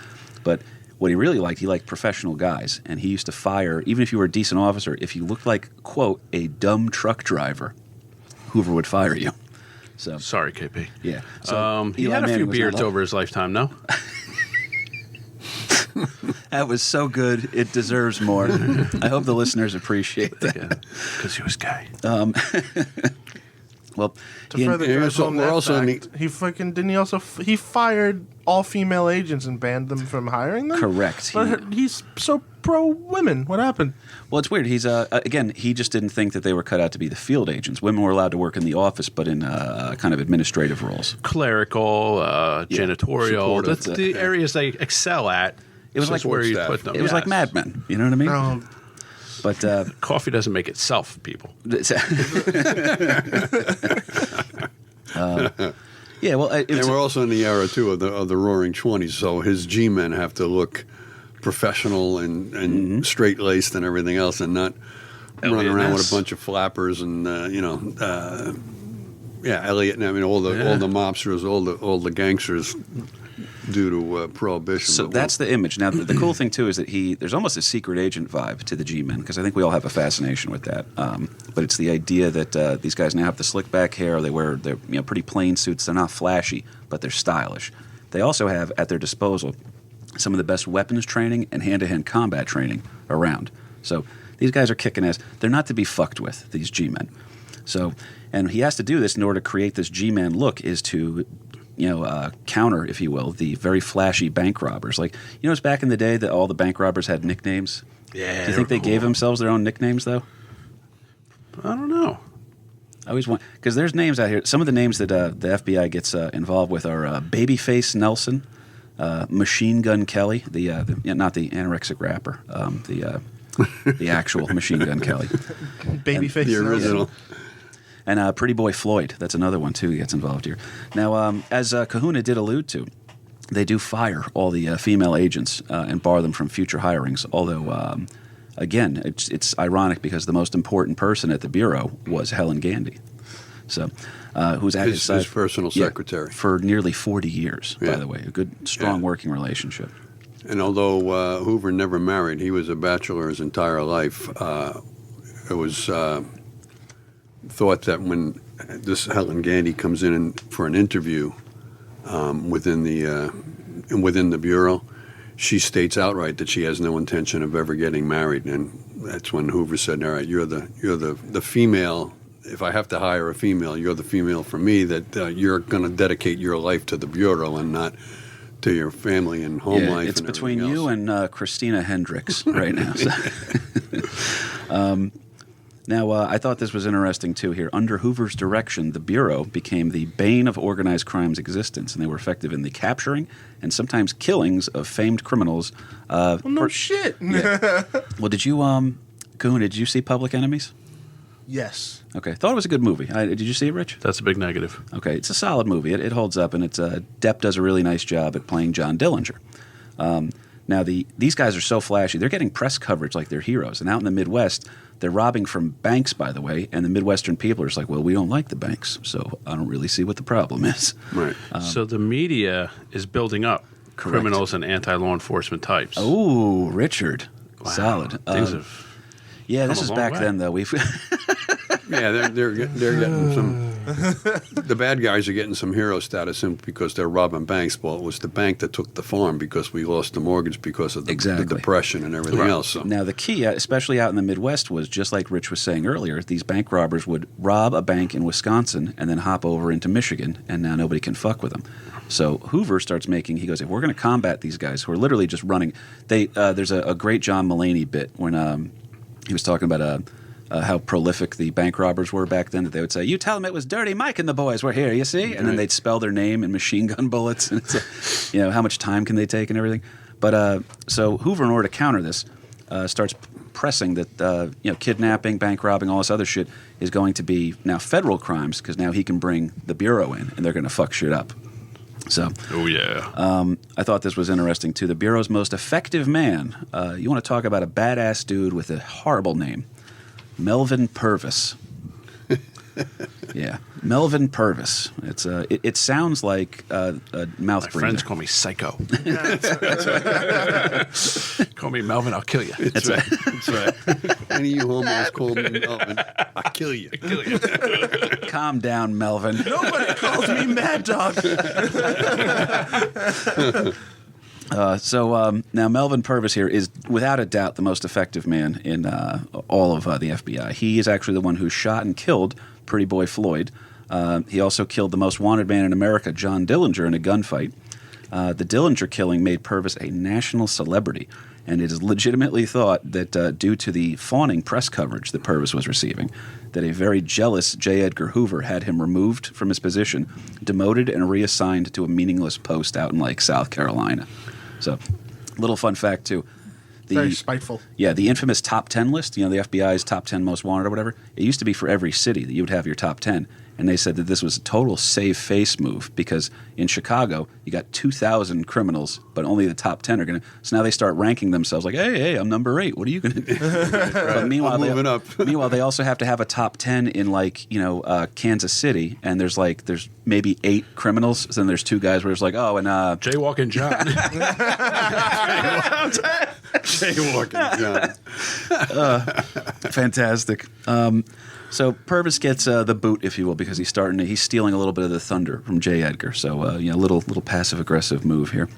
But what he really liked, he liked professional guys. And he used to fire, even if you were a decent officer, if you looked like, quote, a dumb truck driver, Hoover would fire you. So Sorry, KP. yeah. So He Eli had a few Manning was not beards loved. over his lifetime, no? That was so good. It deserves more. I hope the listeners appreciate that. Yeah, because he was gay. Well, To he- further drive home we're that also in fact, he fucking didn't he also he fired all female agents and banned them from hiring them. Correct. But he's so pro women. What happened? well, it's weird. He's again, he just didn't think that they were cut out to be the field agents. Women were allowed to work in the office, but in kind of administrative roles. Clerical, janitorial, supportive, that's the areas they excel at. It was like where you staff. put them. It was like Yes. Mad Men. You know what I mean? Um, But Coffee doesn't make itself, people. yeah, well, it And was, we're also in the era too of the Roaring '20s, so his G-men have to look professional and straight laced and everything else, and not running around with Elliot a bunch of flappers and Elliot. And I mean all the mobsters, all the gangsters due to prohibition. so But that's the image. Now, the cool thing too is that there's almost a secret agent vibe to the G-men because I think we all have a fascination with that. But it's the idea that these guys now have the slick back hair. They wear their pretty plain suits. They're not flashy, but they're stylish. They also have at their disposal some of the best weapons training and hand-to-hand combat training around. So these guys are kicking ass. They're not to be fucked with, these G-men. So, and he has to do this in order to create this G-man look is to, counter, if you will, the very flashy bank robbers. Like, it's back in the day that all the bank robbers had nicknames? Yeah. Do you think they gave themselves their own nicknames, though? I don't know. I always want, because there's names out here. Some of the names that the FBI gets involved with are Babyface Nelson, Machine Gun Kelly, not the anorexic rapper, the actual Machine Gun Kelly, Babyface. the original. and Pretty Boy Floyd. That's another one too. He gets involved here. Now, as Kahuna did allude to, they do fire all the female agents and bar them from future hirings. Although, again, it's ironic because the most important person at the bureau was Helen Gandy. So, who's at his side his personal secretary for nearly 40 years. By Yeah. the way, a good, strong working relationship. And although Hoover never married, he was a bachelor his entire life. It was thought that when this Helen Gandy comes in for an interview within the bureau, she states outright that she has no intention of ever getting married, and that's when Hoover said, "All right, you're the female. If I have to hire a female, you're the female for me. That you're going to dedicate your life to the bureau and not to your family and home life." It's and between everything you else. and Christina Hendricks right now. So. Now, I thought this was interesting, too, here. Under Hoover's direction, the Bureau became the bane of organized crime's existence, and they were effective in the capturing and sometimes killings of famed criminals. Well, no shit. Well, did you, Kahuna, did you see Public Enemies? Yes. Okay. Thought it was a good movie. Did you see it, Rich? That's a big negative. Okay. It's a solid movie. It holds up, and Depp does a really nice job at playing John Dillinger. Now, these guys are so flashy. They're getting press coverage like they're heroes. And out in the Midwest, they're robbing from banks, by the way, and the Midwestern people are just like, well, we don't like the banks, so I don't really see what the problem is. Right. So the media is building up Correct. criminals and anti-law enforcement types. Oh, Richard. Wow. Solid. Things have Yeah, this come is a long back way. then, though. We've Yeah, they're getting some. The bad guys are getting some hero status simply because they're robbing banks. Well, it was the bank that took the farm because we lost the mortgage because of the depression and everything else. So. Now, the key, especially out in the Midwest, was just like Rich was saying earlier, these bank robbers would rob a bank in Wisconsin and then hop over into Michigan, and now nobody can fuck with them. So Hoover starts making, he goes, if we're going to combat these guys who are literally just running, there's a great John Mulaney bit when he was talking about how prolific the bank robbers were back then, that they would say, you tell them it was Dirty Mike and the boys were here, you see? And then they'd spell their name in machine gun bullets. And it's how much time can they take and everything. But so Hoover, in order to counter this, starts pressing that kidnapping, bank robbing, all this other shit is going to be now federal crimes because now he can bring the Bureau in and they're going to fuck shit up. So, I thought this was interesting too. The Bureau's most effective man. You want to talk about a badass dude with a horrible name, Melvin Purvis. Yeah, Melvin Purvis. It sounds like a mouth breather. My friends call me Psycho. Call me Melvin, I'll kill you. That's right. That's right. Any of you homos call me Melvin, I'll kill you. Calm down, Melvin. Nobody calls me Mad Dog. Now Melvin Purvis here is without a doubt the most effective man in all of the FBI. He is actually the one who shot and killed Pretty Boy Floyd. He also killed the most wanted man in America, John Dillinger, in a gunfight. The Dillinger killing made Purvis a national celebrity, and it is legitimately thought that due to the fawning press coverage that Purvis was receiving, that a very jealous J. Edgar Hoover had him removed from his position, demoted, and reassigned to a meaningless post out in South Carolina. So, little fun fact too. Very spiteful. Yeah, the infamous top 10 list, the FBI's top 10 most wanted or whatever, it used to be for every city that you would have your top 10. And they said that this was a total save face move because in Chicago, you got 2,000 criminals, but only the top 10 are going to. So now they start ranking themselves like, hey, I'm number 8. What are you going to do? But meanwhile, meanwhile, they also have to have a top 10 in Kansas City, and there's maybe 8 criminals. So then there's 2 guys where it's like, oh, and Jaywalking John. Jaywalking John. Fantastic. So Purvis gets the boot, if you will, because he's stealing a little bit of the thunder from J. Edgar. So little passive aggressive move here.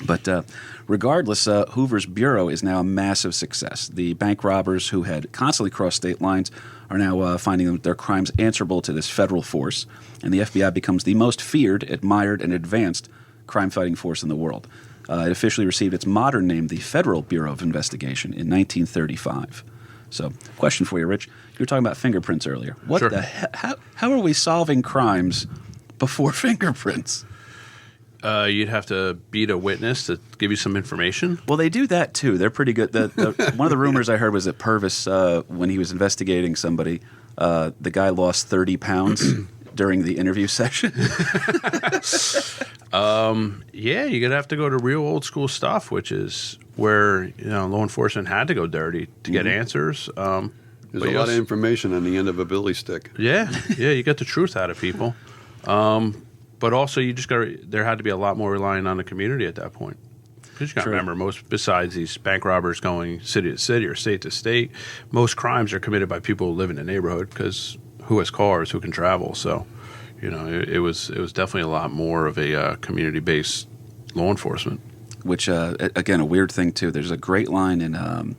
But regardless, Hoover's bureau is now a massive success. The bank robbers who had constantly crossed state lines are now finding their crimes answerable to this federal force, and the FBI becomes the most feared, admired, and advanced crime-fighting force in the world. It officially received its modern name, the Federal Bureau of Investigation, in 1935. So, question for you, Rich. You were talking about fingerprints earlier. What Sure. the how are we solving crimes before fingerprints? You'd have to beat a witness to give you some information. Well, they do that too. They're pretty good. One of the rumors I heard was that Purvis, when he was investigating somebody, the guy lost 30 pounds during the interview session. Yeah, you're gonna have to go to real old school stuff, which is where law enforcement had to go dirty to get answers. There's a lot of information on the end of a billy stick. Yeah, you get the truth out of people. But also, there had to be a lot more relying on the community at that point. Because you got to remember, besides these bank robbers going city to city or state to state, most crimes are committed by people who live in the neighborhood because who has cars, who can travel. So, it was definitely a lot more of a community-based law enforcement. Which, again, a weird thing, too. There's a great line in the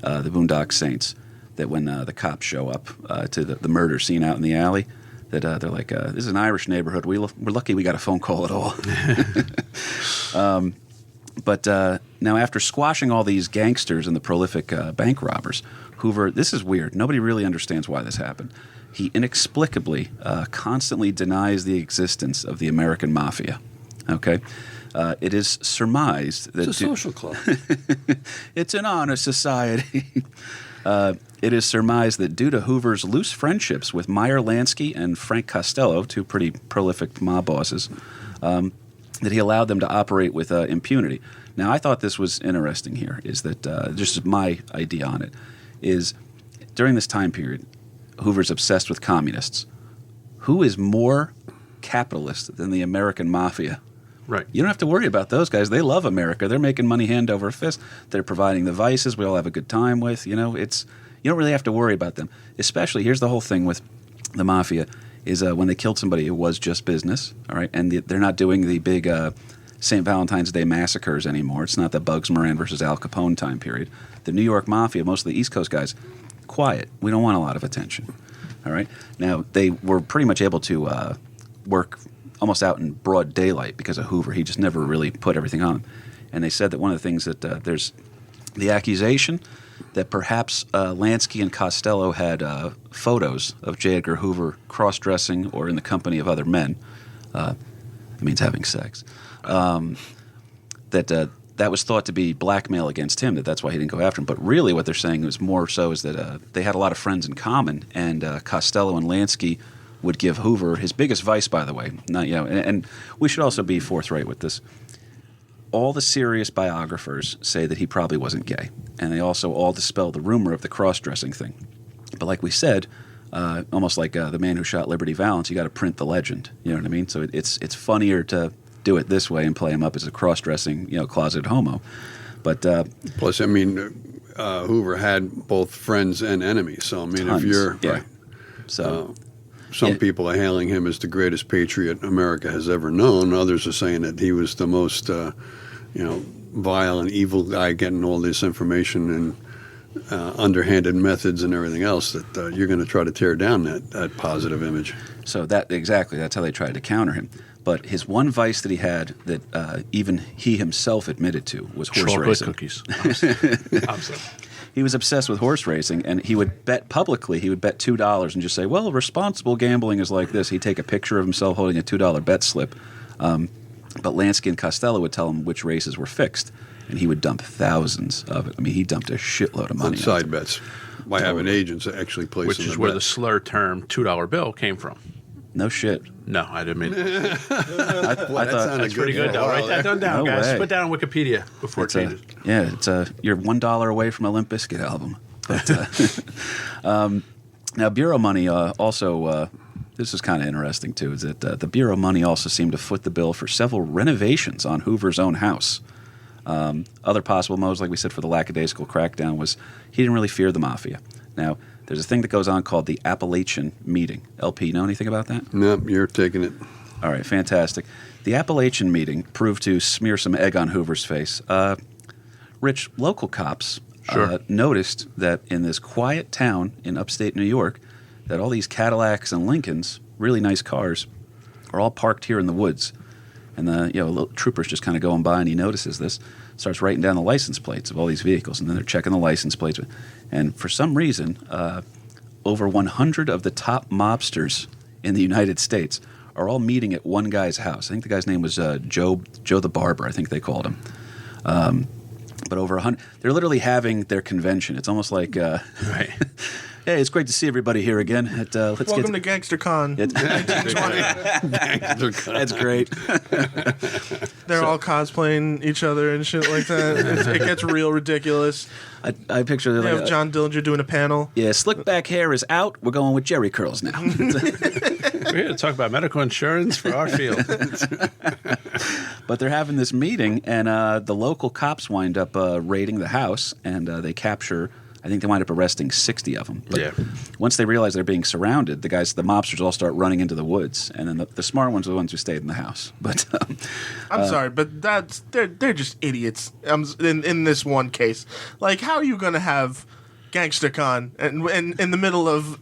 Boondock Saints that when the cops show up to the murder scene out in the alley, that they're like, this is an Irish neighborhood. We're lucky we got a phone call at all. But now after squashing all these gangsters and the prolific bank robbers, Hoover, this is weird. Nobody really understands why this happened. He inexplicably constantly denies the existence of the American mafia. Okay? It is surmised that... It's a social club. It's an honor society. It is surmised that due to Hoover's loose friendships with Meyer Lansky and Frank Costello, 2 pretty prolific mob bosses, that he allowed them to operate with impunity. Now, I thought this was interesting here, is that, just my idea on it, is during this time period, Hoover's obsessed with communists. Who is more capitalist than the American mafia? right. You don't have to worry about those guys. They love America. They're making money hand over fist. They're providing the vices we all have a good time with. It's you don't really have to worry about them. Especially, here's the whole thing with the mafia, is when they killed somebody, it was just business, all right? And they're not doing the big St. Valentine's Day massacres anymore. It's not the Bugs Moran versus Al Capone time period. The New York Mafia, most of the East Coast guys, quiet. We don't want a lot of attention, all right? Now, they were pretty much able to work almost out in broad daylight because of Hoover. He just never really put everything on. And they said that one of the things that there's the accusation that perhaps Lansky and Costello had photos of J. Edgar Hoover cross-dressing or in the company of other men. It means having sex. That was thought to be blackmail against him, that's why he didn't go after him. But really what they're saying is more so is that they had a lot of friends in common, and Costello and Lansky would give Hoover his biggest vice, by the way. Not, and we should also be forthright with this. All the serious biographers say that he probably wasn't gay, and they also all dispel the rumor of the cross-dressing thing. But like we said, almost like the man who shot Liberty Valance, you got to print the legend. You know what I mean? So it's funnier to do it this way and play him up as a cross-dressing, closeted homo. But plus, I mean, Hoover had both friends and enemies. So I mean, tons, if you're yeah. right, So. Some people are hailing him as the greatest patriot America has ever known. Others are saying that he was the most, vile and evil guy getting all this information and underhanded methods and everything else that you're going to try to tear down that positive image. So that's how they tried to counter him. But his one vice that he had that even he himself admitted to was horse Chocolate racing. cookies. Absolutely. He was obsessed with horse racing, and he would bet publicly. He would bet $2 and just say, well, responsible gambling is like this. He'd take a picture of himself holding a $2 bet slip. But Lansky and Costello would tell him which races were fixed, and he would dump thousands of it. I mean, he dumped a shitload of money. On side bets by having agents that actually place Which in is the where bet. the slur term $2 bill came from. No shit. No, I didn't mean it. I thought That's pretty good, though. Write that down, No guys. way. Put that on Wikipedia before it changes. You're $1 away from a Limp Bizkit album. But now, Bureau money also. This is kind of interesting too. Is that the Bureau money also seemed to foot the bill for several renovations on Hoover's own house. Other possible motives, like we said, for the lackadaisical crackdown was he didn't really fear the mafia. Now, there's a thing that goes on called the Appalachian Meeting. LP, know anything about that? No, you're taking it. All right, fantastic. The Appalachian Meeting proved to smear some egg on Hoover's face. Rich, local cops noticed that in this quiet town in upstate New York, that all these Cadillacs and Lincolns, really nice cars, are all parked here in the woods. And the little trooper's just kind of going by, and he notices this, starts writing down the license plates of all these vehicles, and then they're checking the license plates. And for some reason, over 100 of the top mobsters in the United States are all meeting at one guy's house. I think the guy's name was Joe the Barber, I think they called him. But over 100, they're literally having their convention. It's almost like, Right. hey, it's great to see everybody here again. Welcome to GangsterCon. 1920. That's great. They're all cosplaying each other and shit like that. It gets real ridiculous. I picture They have John Dillinger doing a panel. Yeah, slick back hair is out. We're going with Jerry curls now. We're here to talk about medical insurance for our field. But they're having this meeting, and the local cops wind up raiding the house, and they capture. I think they wind up arresting 60 of them. But once they realize they're being surrounded, the mobsters all start running into the woods, and then the smart ones are the ones who stayed in the house. But I'm sorry, but they're just idiots. In this one case, like, how are you going to have GangsterCon and in the middle of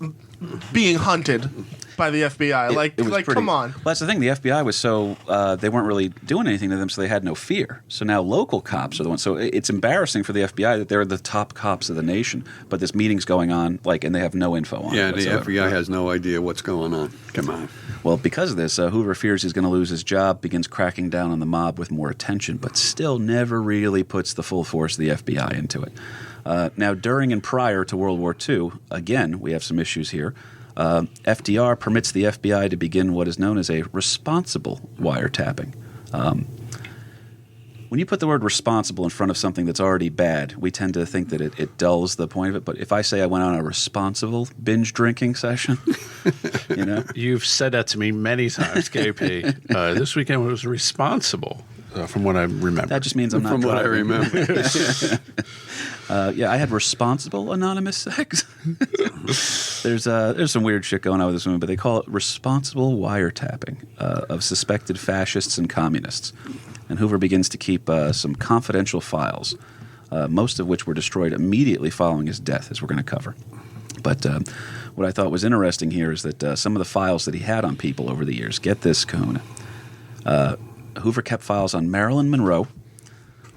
being hunted by the FBI? Come on. Well, that's the thing. The FBI was so they weren't really doing anything to them, so they had no fear. So now local cops are the ones. So it's embarrassing for the FBI that they're the top cops of the nation, but this meeting's going on, and they have no info on it. Yeah, the whatsoever. FBI has no idea what's going on. Come on. Well, because of this, Hoover fears he's going to lose his job, begins cracking down on the mob with more attention, but still never really puts the full force of the FBI into it. Now, during and prior to World War II, again, we have some issues here. FDR permits the FBI to begin what is known as a responsible wiretapping. When you put the word responsible in front of something that's already bad, we tend to think that it dulls the point of it. But if I say I went on a responsible binge drinking session, You've said that to me many times, KP. This weekend was responsible, from what I remember. that just means I'm not From what I driving. remember. Yeah, I had responsible anonymous sex. There's some weird shit going on with this movie, but they call it responsible wiretapping of suspected fascists and communists. And Hoover begins to keep some confidential files, most of which were destroyed immediately following his death, as we're going to cover. But what I thought was interesting here is that some of the files that he had on people over the years, get this, Kahuna. Hoover kept files on Marilyn Monroe,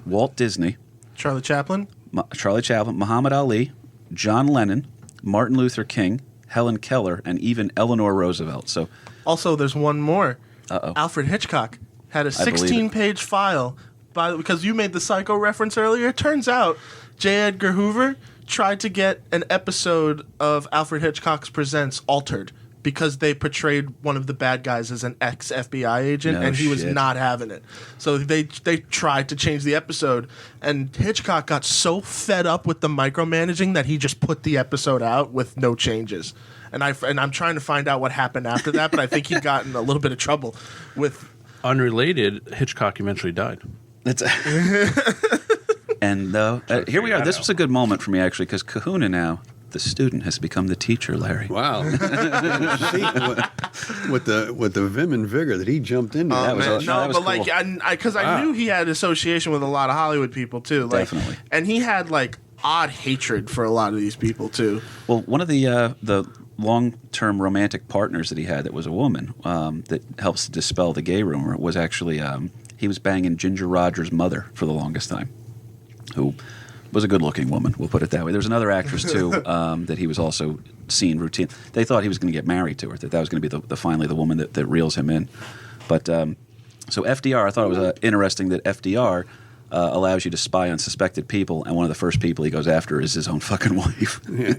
Walt Disney, Charlie Chaplin, Muhammad Ali, John Lennon, Martin Luther King, Helen Keller, and even Eleanor Roosevelt. So, also, there's one more. Uh-oh. Alfred Hitchcock had a I believe it. 16-page file. Because you made the Psycho reference earlier, it turns out J. Edgar Hoover tried to get an episode of Alfred Hitchcock's Presents altered because they portrayed one of the bad guys as an ex-FBI agent, No and he was shit. not having it. So they tried to change the episode, and Hitchcock got so fed up with the micromanaging that he just put the episode out with no changes. And I'm trying to find out what happened after that, but I think he got in a little bit of trouble with... Unrelated, Hitchcock eventually died. That's and here we are. This was a good moment for me, actually, because Kahuna now, the student, has become the teacher, Larry. Wow. See, with the vim and vigor that he jumped into. That was Man, that no, was but like, cool. because I knew he had association with a lot of Hollywood people too. Like, Definitely. and he had like odd hatred for a lot of these people too. Well, one of the long-term romantic partners that he had that was a woman that helps to dispel the gay rumor was actually he was banging Ginger Rogers' mother for the longest time, who was a good-looking woman. We'll put it that way. There's another actress too that he was also seen routine. They thought he was going to get married to her. That was going to be finally the woman that reels him in. But so FDR, I thought it was interesting that FDR allows you to spy on suspected people, and one of the first people he goes after is his own fucking wife. Yeah,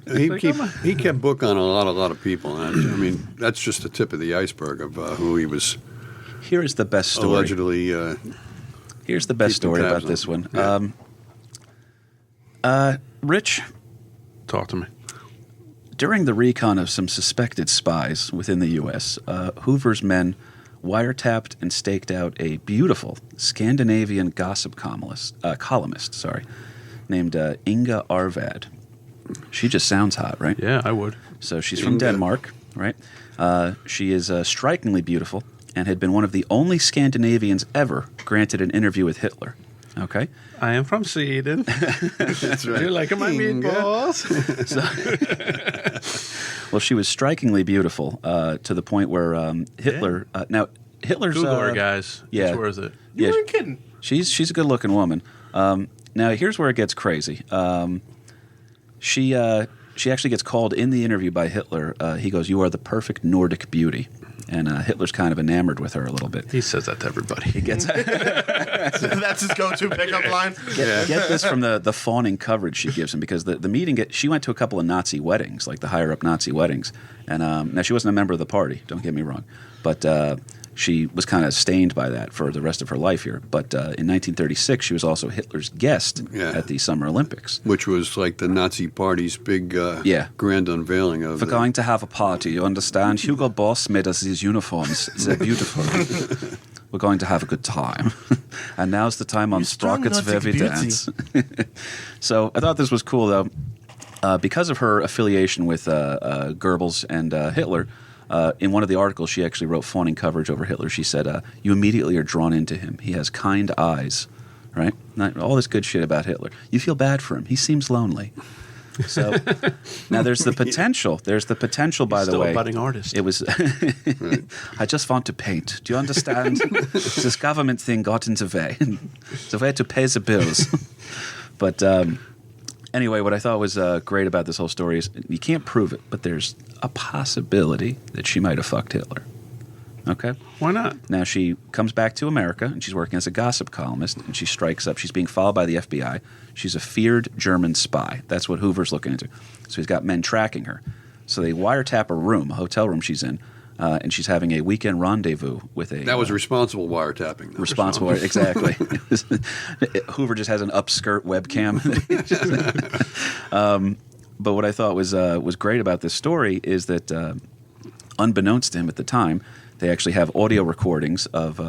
he kept book on a lot of people. And I mean, that's just the tip of the iceberg of who he was Here is the best story. allegedly. Here's the best keeping story tabs about on. this one. Yeah. Rich, Talk to me. during the recon of some suspected spies within the U.S., Hoover's men wiretapped and staked out a beautiful Scandinavian gossip columnist, named Inga Arvad. She just sounds hot, right? Yeah, I would. So she's from Inga. Denmark, right? She is strikingly beautiful and had been one of the only Scandinavians ever granted an interview with Hitler. Okay? I am from Sweden. That's right. You like my Inga. meatballs? Well, she was strikingly beautiful to the point where Hitler. Now, Hitler's. Google her, guys. yeah. It's worth it. You Yeah, weren't kidding. she's a good-looking woman. Now, here's where it gets crazy. She actually gets called in the interview by Hitler. He goes, "You are the perfect Nordic beauty," and Hitler's kind of enamored with her a little bit. He says that to everybody. He gets That's his go-to pickup line. get this from the fawning coverage she gives him, because the meeting she went to a couple of Nazi weddings, like the higher up Nazi weddings, and now she wasn't a member of the party. Don't get me wrong, but she was kind of stained by that for the rest of her life here. But in 1936, she was also Hitler's guest at the Summer Olympics. Which was like the Nazi Party's big grand unveiling of We're going to have a party, you understand? Hugo Boss made us these uniforms. They're beautiful. We're going to have a good time. And now's the time on strong Sprockets Nazi where we beauty. dance. So I thought this was cool, though. Because of her affiliation with Goebbels and Hitler, in one of the articles, she actually wrote fawning coverage over Hitler. She said, "You immediately are drawn into him. He has kind eyes," right? All this good shit about Hitler. You feel bad for him. He seems lonely. So now there's the potential. There's the potential, by the Still way. a budding artist. It was. I just want to paint. Do you understand? This government thing got in the way. The way to pay the bills. But anyway, what I thought was great about this whole story is you can't prove it, but there's a possibility that she might have fucked Hitler. Okay? Why not? Now she comes back to America, and she's working as a gossip columnist, and she strikes up. She's being followed by the FBI. She's a feared German spy. That's what Hoover's looking into. So he's got men tracking her. So they wiretap a room, a hotel room she's in, and she's having a weekend rendezvous with a... That was responsible wiretapping. though. Responsible, exactly. Hoover just has an upskirt webcam. But what I thought was great about this story is that, unbeknownst to him at the time, they actually have audio recordings of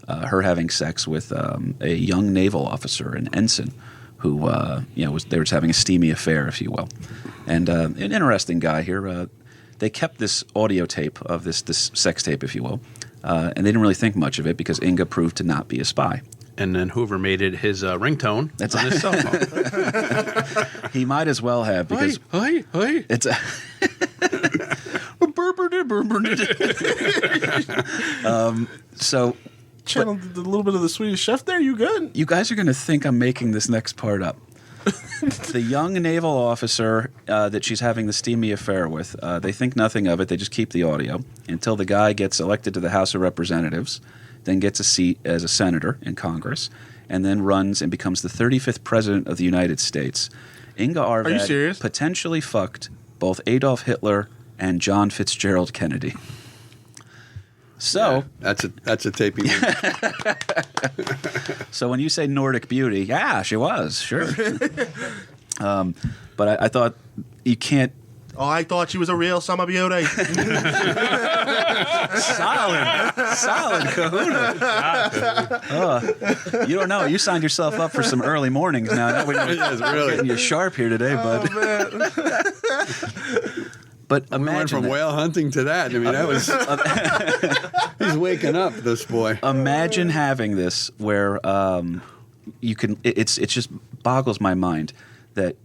her having sex with a young naval officer, an ensign, who they were just having a steamy affair, if you will. And an interesting guy here. They kept this audio tape of this sex tape, if you will, and they didn't really think much of it because Inga proved to not be a spy. And then Hoover made it his ringtone on his cell phone. He might as well have because Hi. it's a so Channeled a little bit of the Swedish Chef there. You good? you guys are going to think I'm making this next part up. The young naval officer that she's having the steamy affair with, they think nothing of it. They just keep the audio until the guy gets elected to the House of Representatives, then gets a seat as a senator in Congress, and then runs and becomes the 35th president of the United States. Inga Are you serious? Arvad potentially fucked both Adolf Hitler and John Fitzgerald Kennedy. So That's a tape. So when you say Nordic beauty, yeah, she was, sure. But I thought you can't. Oh, I thought she was a real summer beauty. Solid kahuna. You don't know. You signed yourself up for some early mornings now. That we're getting you sharp here today, bud. But We went imagine from that. whale hunting to that. I mean, that was. He's waking up, this boy. Imagine having this where you can. It just boggles my mind that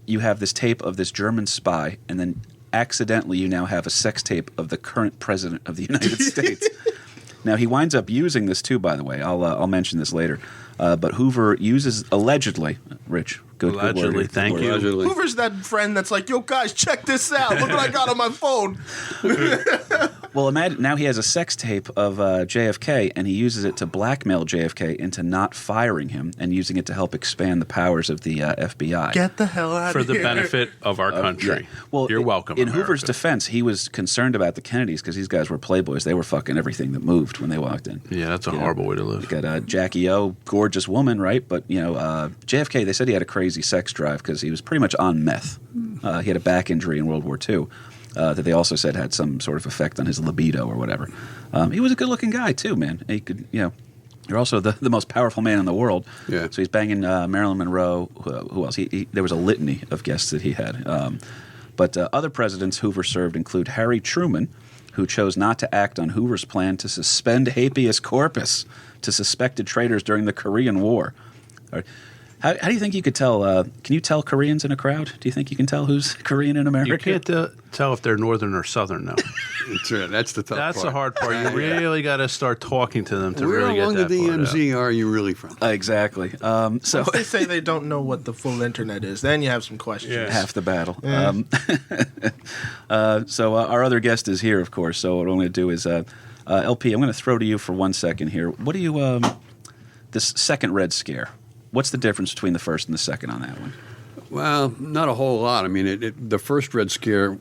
you have this tape of this German spy, and then accidentally you now have a sex tape of the current president of the United States. Now he winds up using this too. By the way, I'll mention this later. But Hoover uses allegedly, Rich. Good Allegedly, word. thank Good you. word. Allegedly. Hoover's that friend that's like, yo, guys, check this out. Look what I got on my phone. Well, imagine now he has a sex tape of JFK, and he uses it to blackmail JFK into not firing him and using it to help expand the powers of the FBI. Get the hell out For of the here. benefit of our country. Well, You're welcome. In Hoover's America. defense, he was concerned about the Kennedys because these guys were playboys. They were fucking everything that moved when they walked in. Yeah, that's a You know, horrible way to live. You got Jackie O, gorgeous woman, right? But JFK, they said he had a crazy sex drive because he was pretty much on meth. He had a back injury in World War II that they also said had some sort of effect on his libido or whatever. He was a good-looking guy too, man. He could, you're also the most powerful man in the world. Yeah. So he's banging Marilyn Monroe. Who else? There was a litany of guests that he had. But other presidents Hoover served include Harry Truman, who chose not to act on Hoover's plan to suspend habeas corpus to suspected traitors during the Korean War. All right. How do you think you could tell? Can you tell Koreans in a crowd? Do you think you can tell who's Korean in America? You can't tell if they're northern or southern, though. That's right. That's the tough part. That's the hard part. You really got to start talking to them to Where really get along that the part out. DMZ are you really from? Exactly. So They say they don't know what the full internet is. Then you have some questions. Yeah. half the battle. So our other guest is here, of course. So what I'm going to do is, LP, I'm going to throw to you for 1 second here. What do you, this second Red Scare, what's the difference between the first and the second on that one? Well, not a whole lot. I mean, the first Red Scare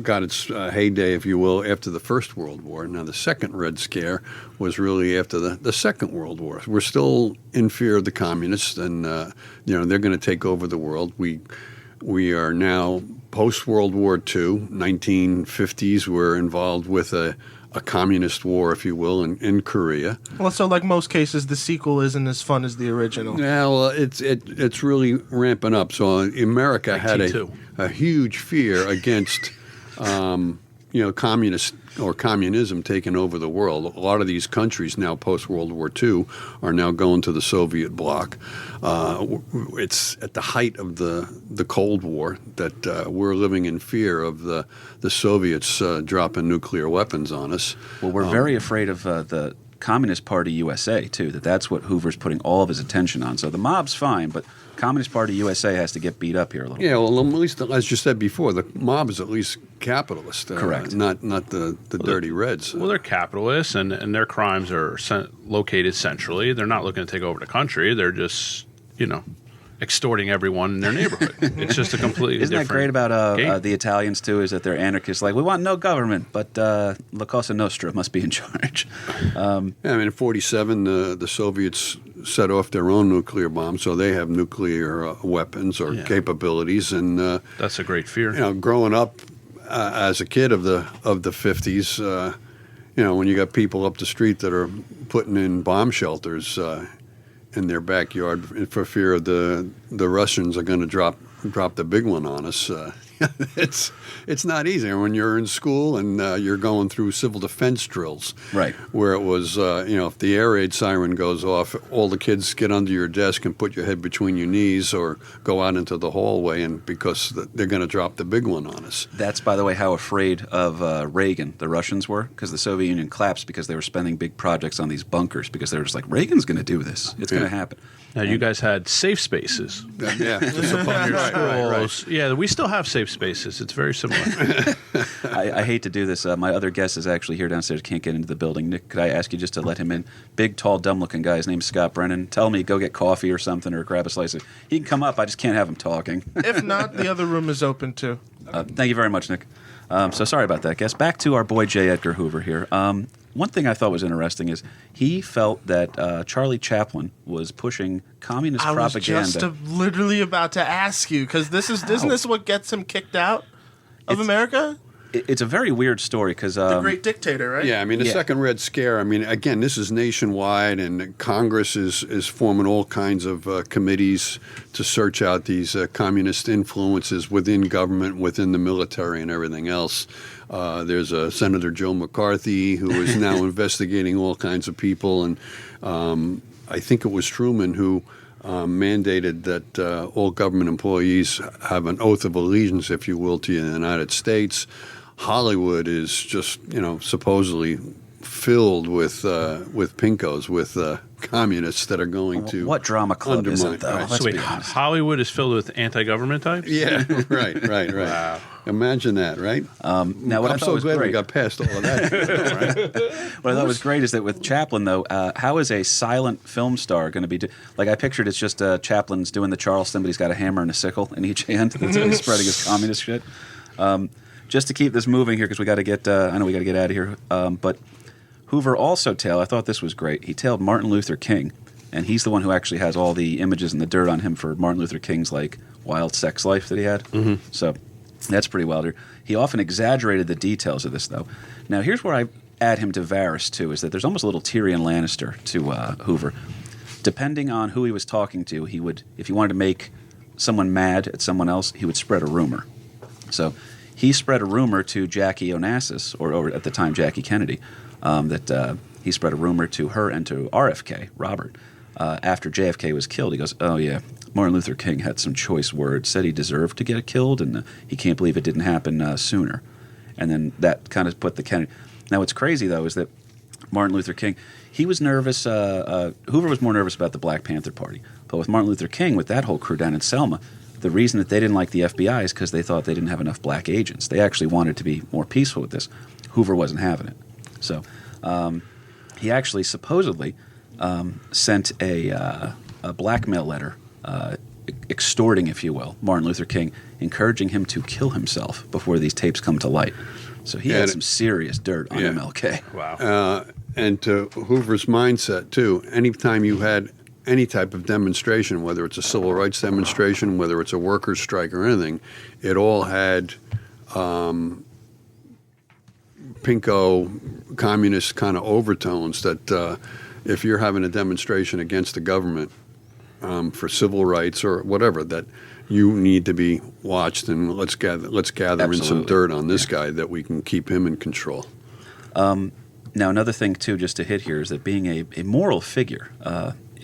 got its heyday, if you will, after the First World War. Now, the second Red Scare was really after the Second World War. We're still in fear of the communists, and they're going to take over the world. We are now post-World War II, 1950s. We're involved with a communist war, if you will, in Korea. Well, so like most cases, the sequel isn't as fun as the original. Yeah, well, it's really ramping up. So America Like had T2. a huge fear against communist or communism taking over the world. A lot of these countries now, post World War II, are now going to the Soviet bloc. It's at the height of the Cold War that we're living in fear of the Soviets dropping nuclear weapons on us. Well, we're very afraid of the Communist Party USA, too, that's what Hoover's putting all of his attention on. So the mob's fine, but Communist Party USA has to get beat up here a little bit. Yeah, well, at least, as you said before, the mob is at least capitalist. Correct. Not the dirty Reds. Well, they're capitalists, and their crimes are located centrally. They're not looking to take over the country. They're just, extorting everyone in their neighborhood. It's just a completely Isn't that different great about game. the Italians, too, is that they're anarchists? Like, we want no government, but La Cosa Nostra must be in charge. Yeah, I mean, in 1947, the Soviets set off their own nuclear bombs, so they have nuclear weapons or capabilities. And That's a great fear. growing up as a kid of the 50s, when you got people up the street that are putting in bomb shelters, in their backyard for fear of the Russians are going to drop the big one on us. It's not easy. And when you're in school and you're going through civil defense drills, Right. where it was, if the air raid siren goes off, all the kids get under your desk and put your head between your knees or go out into the hallway, and because they're going to drop the big one on us. That's, by the way, how afraid of Reagan the Russians were, because the Soviet Union collapsed because they were spending big projects on these bunkers, because they were just like, Reagan's going to do this. It's going to happen. Now, you guys had safe spaces. Yeah. Just upon your Right. scrolls. Yeah, we still have safe spaces. It's very similar. I hate to do this. My other guest is actually here downstairs, can't get into the building. Nick, could I ask you just to let him in? Big, tall, dumb-looking guy. His name's Scott Brennan. Tell me, go get coffee or something or grab a slice of... He can come up. I just can't have him talking. If not, the other room is open too. Thank you very much, Nick. So sorry about that, guys. Back to our boy J. Edgar Hoover here. One thing I thought was interesting is he felt that Charlie Chaplin was pushing communist I was propaganda. just literally about to ask you, because isn't this what gets him kicked out of America? It's a very weird story because The great dictator, right? Yeah, I mean, the Yeah. second Red Scare, I mean, again, this is nationwide, and Congress is forming all kinds of committees to search out these communist influences within government, within the military, and everything else. There's Senator Joe McCarthy, who is now investigating all kinds of people, and I think it was Truman who mandated that all government employees have an oath of allegiance, if you will, to the United States. Hollywood is just, supposedly filled with pinkos, with communists that are going to what drama club undermine. isn't, though? Right. Let's So wait, be honest. Hollywood is filled with anti-government types? Yeah, right. Wow. Imagine that, right? Now, what I I'm thought so was glad great, we got past all of that. Right? what I thought was great is that with Chaplin, though, how is a silent film star going to be? Like I pictured, it's just Chaplin's doing the Charleston, but he's got a hammer and a sickle in each hand. That's how he's spreading his communist shit. Just to keep this moving here, because we got to get. I know we got to get out of here, but Hoover also I thought this was great. He tailed Martin Luther King, and he's the one who actually has all the images and the dirt on him for Martin Luther King's like wild sex life that he had. Mm-hmm. So that's pretty wild. He often exaggerated the details of this, though. Now here's where I add him to Varys too, is that there's almost a little Tyrion Lannister to Hoover. Depending on who he was talking to, he would, if he wanted to make someone mad at someone else, he would spread a rumor. So he spread a rumor to Jackie Onassis, or at the time Jackie Kennedy, that he spread a rumor to her and to RFK, Robert. After JFK was killed, he goes, oh yeah, Martin Luther King had some choice words, said he deserved to get killed, and he can't believe it didn't happen sooner. And then that kind of put the Kennedy. Now what's crazy, though, is that Martin Luther King, he was nervous, Hoover was more nervous about the Black Panther Party. But with Martin Luther King, with that whole crew down in Selma, the reason that they didn't like the FBI is because they thought they didn't have enough black agents. They actually wanted to be more peaceful with this. Hoover wasn't having it. So he actually supposedly sent a blackmail letter extorting, if you will, Martin Luther King, encouraging him to kill himself before these tapes come to light. So he had some serious dirt on MLK. Wow. And to Hoover's mindset, too, anytime you had any type of demonstration, whether it's a civil rights demonstration, whether it's a workers' strike or anything, it all had pinko communist kind of overtones that if you're having a demonstration against the government for civil rights or whatever, that you need to be watched, and let's gather in some Absolutely. dirt on this guy that we can keep him in control. Now, another thing, too, just to hit here, is that being a moral figure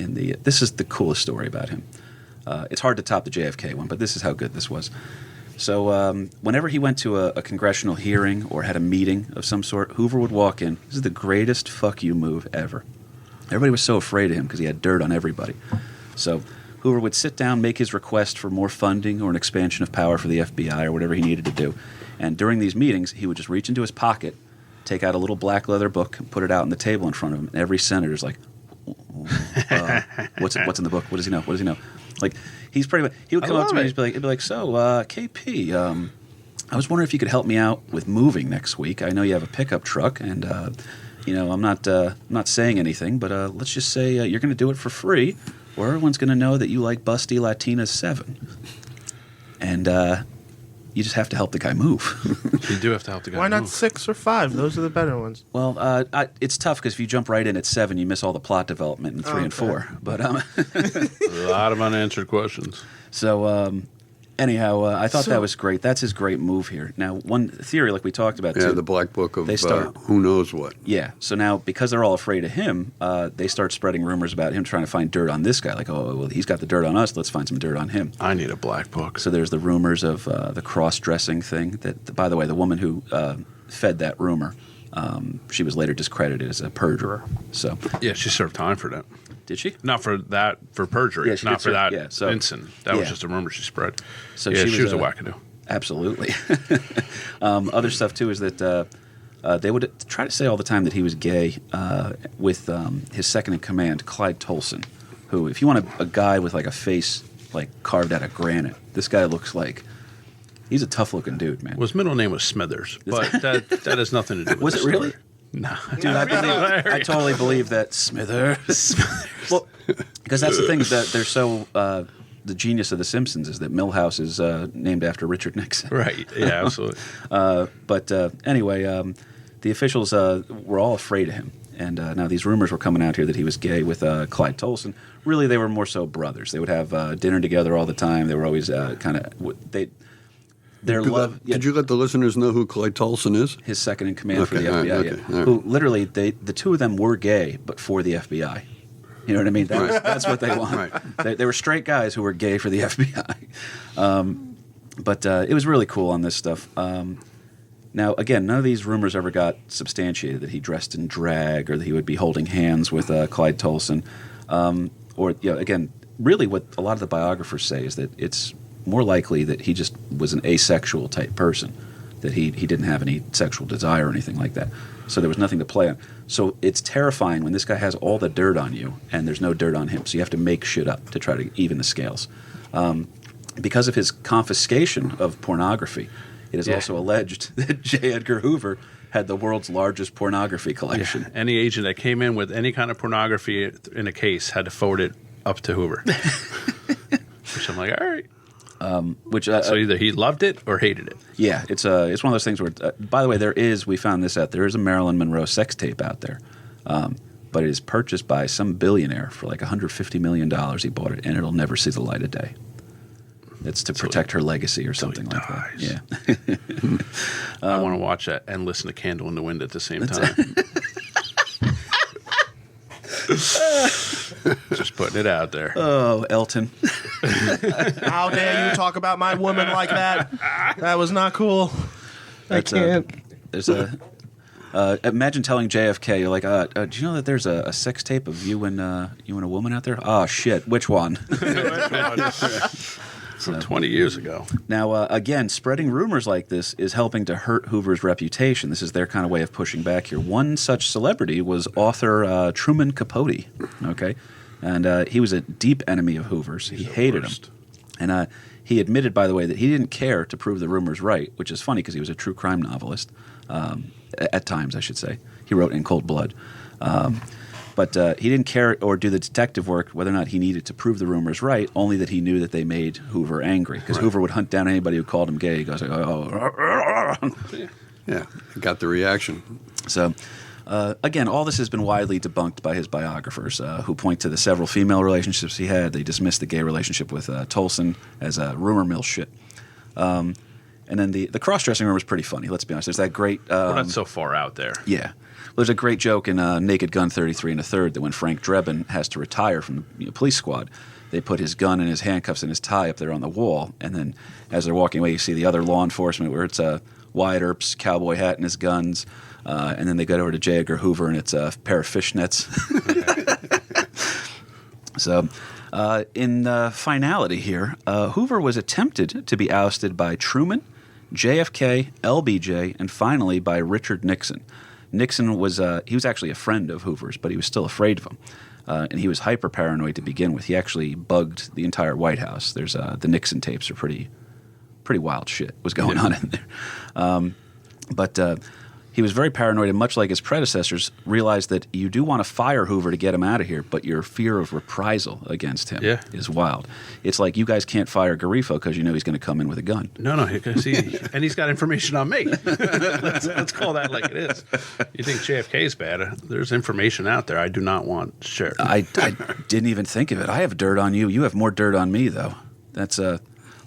this is the coolest story about him. It's hard to top the JFK one, but this is how good this was. So whenever he went to a congressional hearing or had a meeting of some sort, Hoover would walk in. This is the greatest fuck you move ever. Everybody was so afraid of him because he had dirt on everybody. So Hoover would sit down, make his request for more funding or an expansion of power for the FBI or whatever he needed to do. And during these meetings, he would just reach into his pocket, take out a little black leather book, and put it out on the table in front of him. And every senator's like, what's in the book? What does he know? What does he know? Like, he's pretty much, he would come up to me and he'd be like, so, KP, I was wondering if you could help me out with moving next week. I know you have a pickup truck, and, I'm not saying anything, but let's just say you're going to do it for free, or everyone's going to know that you like busty Latinas 7. And you just have to help the guy move. You do have to help the guy Why not move. 6 or 5? Those are the better ones. Well, it's tough because if you jump right in at 7, you miss all the plot development in 3 and 4. But A lot of unanswered questions. so anyhow, I thought that was great. That's his great move here. Now, one theory, like we talked about, Yeah, too, the black book of They start- who knows what. Yeah. So now, because they're all afraid of him, they start spreading rumors about him trying to find dirt on this guy. Like, oh, well, he's got the dirt on us. Let's find some dirt on him. I need a black book. So there's the rumors of the cross-dressing thing. That, by the way, the woman who fed that rumor, she was later discredited as a perjurer. So Yeah, she served time for that. did she? Not for that, for perjury. Yeah, she not did for serve- that yeah, so- incident. That was yeah. just a rumor she spread. So yeah, she she was was a a- wackadoo. Absolutely. Other stuff too is that they would try to say all the time that he was gay with his second in command, Clyde Tolson, who, if you want a guy with like a face like carved out of granite, this guy looks like he's a tough looking dude, man. Well, his middle name was Smithers, but that has nothing to do with Was the it really? story. No. Dude, I totally believe that Smithers. Well, because that's the thing is that they're so. The genius of The Simpsons is that Milhouse is named after Richard Nixon. Right. Yeah, absolutely. But anyway, the officials were all afraid of him. And now these rumors were coming out here that he was gay with Clyde Tolson. Really, they were more so brothers. They would have dinner together all the time. They were always kind of their love. Did you let the listeners know who Clyde Tolson is? His second in command for Okay, the all FBI. right, Yeah. okay, all right. Who literally the two of them were gay, but for the FBI. You know what I mean? That's what they want. Right. They were straight guys who were gay for the FBI. But it was really cool on this stuff. Now, again, none of these rumors ever got substantiated that he dressed in drag or that he would be holding hands with Clyde Tolson. Or, again, really what a lot of the biographers say is that it's more likely that he just was an asexual type person, that he didn't have any sexual desire or anything like that. So there was nothing to play on. So it's terrifying when this guy has all the dirt on you and there's no dirt on him. So you have to make shit up to try to even the scales. Because of his confiscation of pornography, it is also alleged that J. Edgar Hoover had the world's largest pornography collection. Yeah. Any agent that came in with any kind of pornography in a case had to forward it up to Hoover. Which I'm like, all right. So either he loved it or hated it. Yeah, it's one of those things where, by the way, we found this out, there is a Marilyn Monroe sex tape out there, but it is purchased by some billionaire for like $150 million. He bought it, and it'll never see the light of day. It's to protect her legacy or something like that. Yeah. I want to watch that and listen to Candle in the Wind at the same time. Just putting it out there. Oh, Elton. How dare you talk about my woman like that? That was not cool. I can't. There's a. Imagine telling JFK, you're like, do you know that there's a sex tape of you and a woman out there? Oh shit, which one? From 20 years ago. Now, again, spreading rumors like this is helping to hurt Hoover's reputation. This is their kind of way of pushing back here. One such celebrity was author Truman Capote, okay? And he was a deep enemy of Hoover's. He hated him. And he admitted, by the way, that he didn't care to prove the rumors right, which is funny because he was a true crime novelist, at times, I should say. He wrote In Cold Blood. But he didn't care or do the detective work whether or not he needed to prove the rumors right, only that he knew that they made Hoover angry. Because Hoover would hunt down anybody who called him gay. He goes, Yeah, got the reaction. So, again, all this has been widely debunked by his biographers, who point to the several female relationships he had. They dismissed the gay relationship with Tolson as rumor mill shit. And then the cross-dressing rumor is pretty funny, let's be honest. There's that great... We're not so far out there. Yeah. There's a great joke in Naked Gun 33 and a Third that when Frank Drebin has to retire from the police squad, they put his gun and his handcuffs and his tie up there on the wall, and then as they're walking away, you see the other law enforcement where it's Wyatt Earp's cowboy hat and his guns, and then they go over to J. Edgar Hoover and it's a pair of fishnets. So, in finality here, Hoover was attempted to be ousted by Truman, JFK, LBJ, and finally by Richard Nixon. Nixon was actually a friend of Hoover's, but he was still afraid of him. And he was hyper paranoid to begin with. He actually bugged the entire White House. There's the Nixon tapes are pretty wild shit was going on in there. But he was very paranoid, and much like his predecessors, realized that you do want to fire Hoover to get him out of here, but your fear of reprisal against him is wild. It's like you guys can't fire Garifo because you know he's going to come in with a gun. No, because and he's got information on me. Let's call that like it is. You think JFK is bad? There's information out there I do not want shared. I didn't even think of it. I have dirt on you. You have more dirt on me, though. That's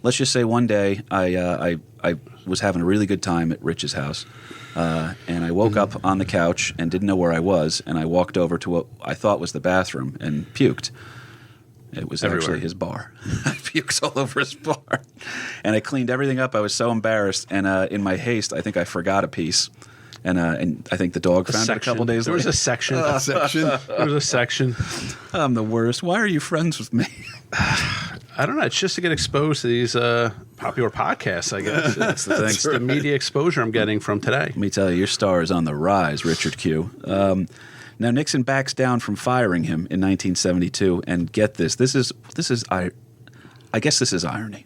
let's just say one day I was having a really good time at Rich's house. And I woke up on the couch and didn't know where I was, and I walked over to what I thought was the bathroom and puked. It was actually his bar. I puked all over his bar. And I cleaned everything up. I was so embarrassed, and in my haste, I think I forgot a piece. And I think the dog found it a couple days later. There was a section. There was a section. I'm the worst. Why are you friends with me? I don't know. It's just to get exposed to these popular podcasts, I guess. That's the thing. It's the media exposure I'm getting from today. Let me tell you, your star is on the rise, Richard Q. Now, Nixon backs down from firing him in 1972, and get this. I guess this is irony.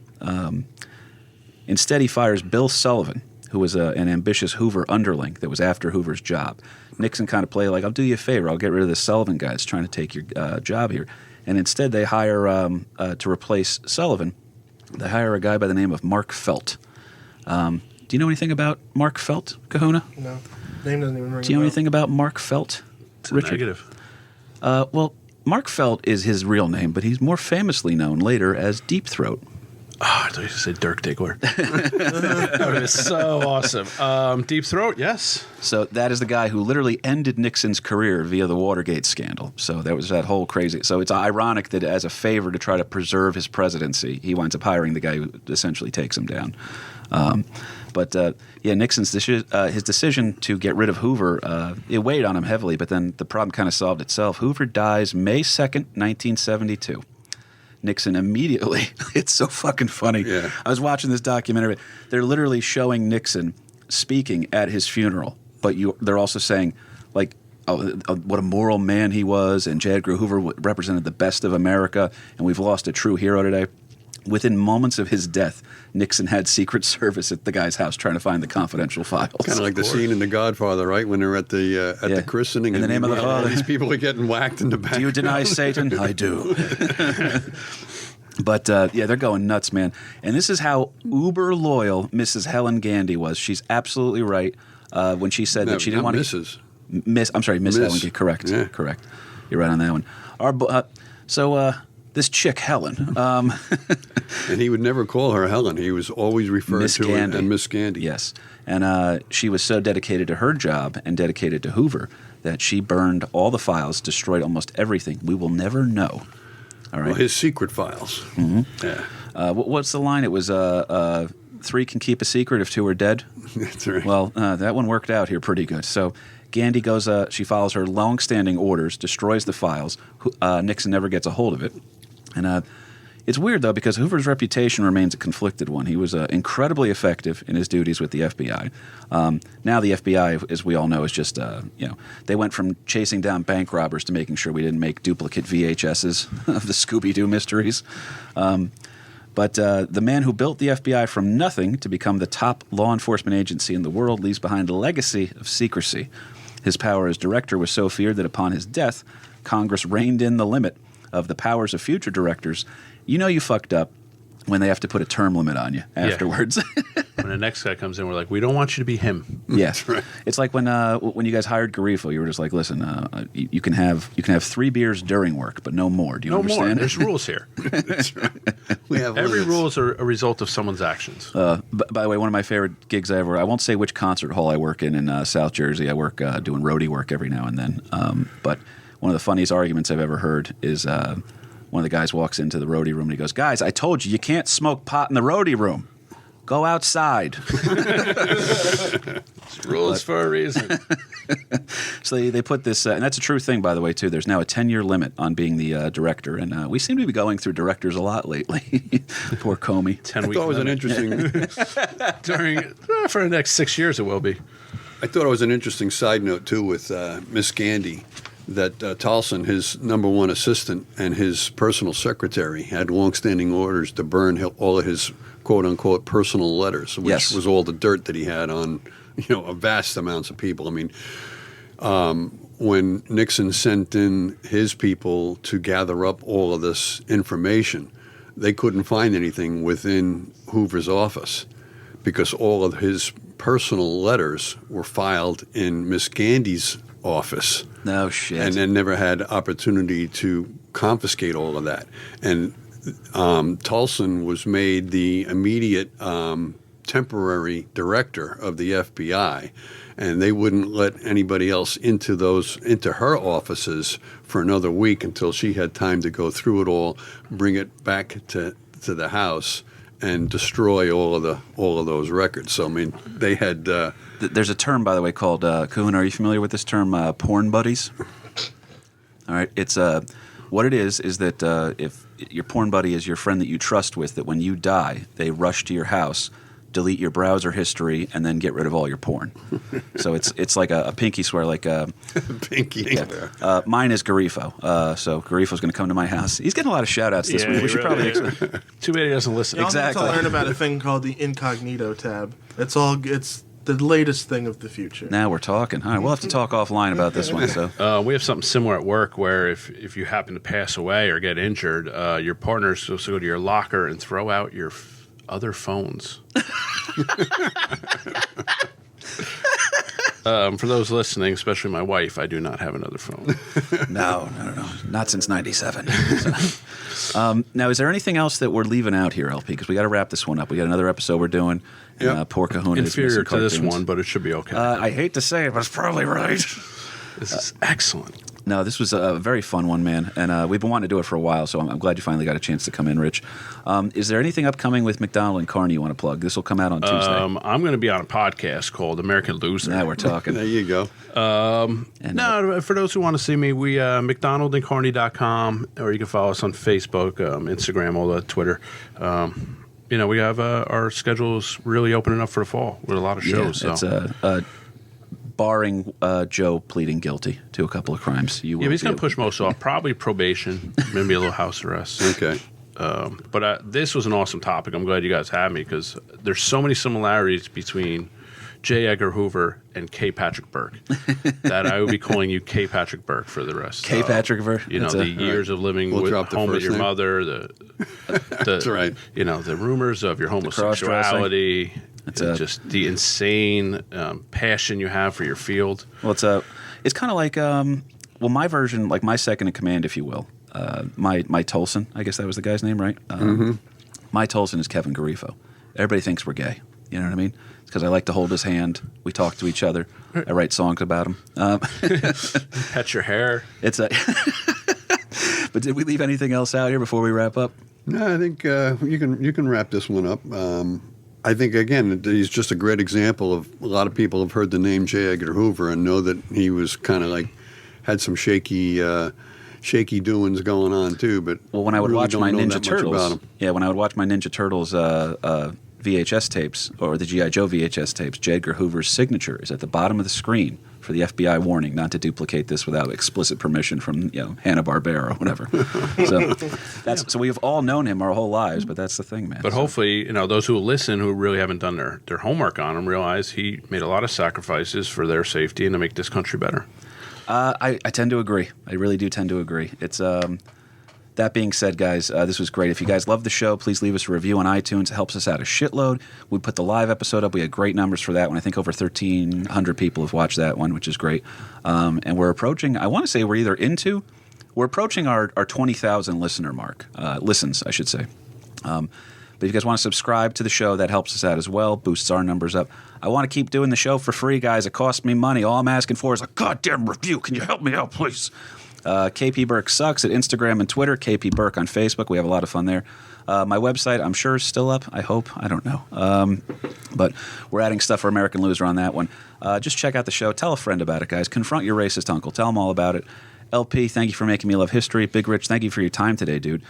Instead, he fires Bill Sullivan, who was an ambitious Hoover underling that was after Hoover's job. Nixon kind of played like, I'll do you a favor. I'll get rid of this Sullivan guy that's trying to take your job here. And instead, they hire, to replace Sullivan, they hire a guy by the name of Mark Felt. Do you know anything about Mark Felt, Kahuna? No. Name doesn't even ring. Do you know anything about Mark Felt, Richard? Negative. Well, Mark Felt is his real name, but he's more famously known later as Deep Throat. Oh, I thought you said Dirk Diggler. That would have been so awesome. Deep Throat, yes. So that is the guy who literally ended Nixon's career via the Watergate scandal. So that was that whole crazy. So it's ironic that as a favor to try to preserve his presidency, he winds up hiring the guy who essentially takes him down. Nixon's his decision to get rid of Hoover, it weighed on him heavily, but then the problem kind of solved itself. Hoover dies May 2nd, 1972. Nixon immediately, it's so fucking funny. Yeah. I was watching this documentary. They're literally showing Nixon speaking at his funeral, but they're also saying, like, what a moral man he was, and J. Edgar Hoover represented the best of America, and we've lost a true hero today. Within moments of his death, Nixon had Secret Service at the guy's house trying to find the confidential files. Kind of like the scene in The Godfather, right? When they're at the christening. In the name of the Father. These people are getting whacked in the back. Do you deny Satan? I do. But, they're going nuts, man. And this is how uber loyal Mrs. Helen Gandy was. She's absolutely right when she said that she didn't want to... Mrs. Miss Helen Gandy. Correct. Yeah. Correct. You're right on that one. This chick, Helen... And he would never call her Helen. He was always referred Miss to Gandy. her as Miss Gandy. Yes. And she was so dedicated to her job and dedicated to Hoover that she burned all the files, destroyed almost everything. We will never know. All right. Well, his secret files. Mm-hmm. Yeah. What's the line? It was 3 can keep a secret if 2 are dead. That's right. Well, that one worked out here pretty good. So Gandy goes, she follows her long-standing orders, destroys the files. Nixon never gets a hold of it. And it's weird, though, because Hoover's reputation remains a conflicted one. He was incredibly effective in his duties with the FBI. Now the FBI, as we all know, is just, they went from chasing down bank robbers to making sure we didn't make duplicate VHSs of the Scooby-Doo mysteries. But the man who built the FBI from nothing to become the top law enforcement agency in the world leaves behind a legacy of secrecy. His power as director was so feared that upon his death, Congress reined in the limit of the powers of future directors. You know you fucked up when they have to put a term limit on you afterwards. When the next guy comes in, we're like, we don't want you to be him. Yes, right. It's like when you guys hired Garifo, you were just like, listen, you can have 3 beers during work, but no more. Do you understand? No more. There's rules here. That's right. We have Every limits. rule is a result of someone's actions. By the way, one of my favorite gigs I won't say which concert hall I work in South Jersey. I work doing roadie work every now and then. But one of the funniest arguments I've ever heard is one of the guys walks into the roadie room and he goes, "Guys, I told you can't smoke pot in the roadie room. Go outside." Rules for a reason. So they put this, and that's a true thing, by the way, too. There's now a 10-year limit on being the director, and we seem to be going through directors a lot lately. Poor Comey. 10-week I thought it was an interesting... for the next 6 years, it will be. I thought it was an interesting side note, too, with Miss Gandy, that Tolson, his number one assistant and his personal secretary, had longstanding orders to burn all of his quote-unquote personal letters, which Yes. was all the dirt that he had on vast amounts of people. I mean, when Nixon sent in his people to gather up all of this information, they couldn't find anything within Hoover's office because all of his personal letters were filed in Miss Gandy's office. No shit. And then never had opportunity to confiscate all of that. And Tolson was made the immediate temporary director of the FBI, and they wouldn't let anybody else into her offices for another week until she had time to go through it all, bring it back to the House, and destroy all of those records. So I mean, they had. There's a term, by the way, called Kahuna. Are you familiar with this term, porn buddies? All right, it's what it is that if your porn buddy is your friend that you trust with, that when you die, they rush to your house, delete your browser history, and then get rid of all your porn. So it's like a pinky swear, like pinky. Yeah. Mine is Garifo. So Garifo's going to come to my house. He's getting a lot of shout outs this week. We should really probably too bad he doesn't listen. Y'all Exactly. need to learn about a thing called the incognito tab. It's the latest thing of the future. Now we're talking. All right, we'll have to talk offline about this one. So We have something similar at work where if you happen to pass away or get injured, your partner's supposed to go to your locker and throw out your other phones. For those listening, especially my wife, I do not have another phone. No, not since '97. So, now, is there anything else that we're leaving out here, LP? Because we got to wrap this one up. We got another episode we're doing. And, poor Kahuna is Inferior missing to this cartoons. one, but it should be okay. I hate to say it, but it's probably right. This is excellent. No, this was a very fun one, man. And we've been wanting to do it for a while, so I'm glad you finally got a chance to come in, Rich. Is there anything upcoming with McDonald and Carney you want to plug? This will come out on Tuesday. I'm going to be on a podcast called American Loser. Now we're talking. There you go. For those who want to see me, we McDonaldandCarney.com, or you can follow us on Facebook, Instagram, all that, Twitter. We have our schedules really opening up for the fall with a lot of shows. Yeah, it's barring Joe pleading guilty to a couple of crimes. But he's going to push most off. Probably probation, maybe a little house arrest. Okay. But this was an awesome topic. I'm glad you guys had me because there's so many similarities between J. Edgar Hoover and K. Patrick Burke that I would be calling you K. Patrick Burke for the rest. K. Patrick Burke? The years of living We'll with drop the home with first your name. mother, That's right. The rumors of your homosexuality, just the insane passion you have for your field. Well, it's kind of like my version, like my second in command, if you will. My Tolson, I guess that was the guy's name, right? My Tolson is Kevin Garifo. Everybody thinks we're gay. You know what I mean? It's because I like to hold his hand. We talk to each other. I write songs about him. Pet your hair. It's a. But did we leave anything else out here before we wrap up? No, I think you can wrap this one up. I think, again, he's just a great example of a lot of people have heard the name J. Edgar Hoover and know that he was kind of like had some shaky doings going on too. But when I would really watch don't my know Ninja that much about Turtles, him. when I would watch my Ninja Turtles VHS tapes or the G.I. Joe VHS tapes, J. Edgar Hoover's signature is at the bottom of the screen for the FBI warning not to duplicate this without explicit permission from Hanna-Barbera or whatever. So we've all known him our whole lives, but that's the thing, man. But hopefully, those who listen who really haven't done their homework on him realize he made a lot of sacrifices for their safety and to make this country better. I tend to agree. I really do tend to agree. It's that being said, guys, this was great. If you guys love the show, please leave us a review on iTunes. It helps us out a shitload. We put the live episode up. We had great numbers for that one. I think over 1,300 people have watched that one, which is great. And we're approaching, I want to say we're approaching our 20,000 listener mark. Listens, I should say. But if you guys want to subscribe to the show, that helps us out as well, boosts our numbers up. I want to keep doing the show for free, guys. It costs me money. All I'm asking for is a goddamn review. Can you help me out, please? KP Burke Sucks at Instagram and Twitter. KP Burke on Facebook. We have a lot of fun there. My website, I'm sure, is still up. I hope. I don't know. But we're adding stuff for American Loser on that one. Just check out the show. Tell a friend about it, guys. Confront your racist uncle. Tell them all about it. LP, thank you for making me love history. Big Rich, thank you for your time today, dude.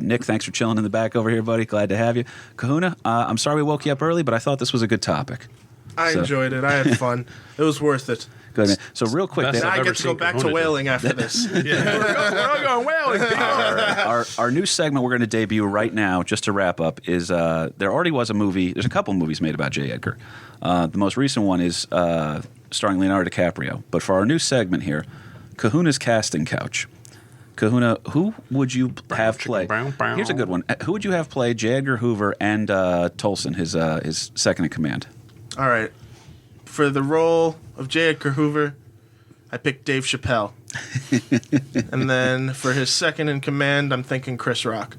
Nick, thanks for chilling in the back over here, buddy. Glad to have you. Kahuna, I'm sorry we woke you up early, but I thought this was a good topic. I enjoyed it. I had fun. It was worth it. Good, man. So real quick, Best Now I've I ever get to go seen back to Kahuna do. whaling after this. Yeah, we're going whaling. our new segment we're going to debut right now, just to wrap up, is there already was a movie. There's a couple movies made about J. Edgar. The most recent one is starring Leonardo DiCaprio. But for our new segment here, Kahuna's casting couch. Kahuna, who would you have play? Here's a good one. Who would you have play J. Edgar Hoover and Tolson, his second in command? All right. For the role of J. Edgar Hoover, I picked Dave Chappelle. And then for his second in command, I'm thinking Chris Rock.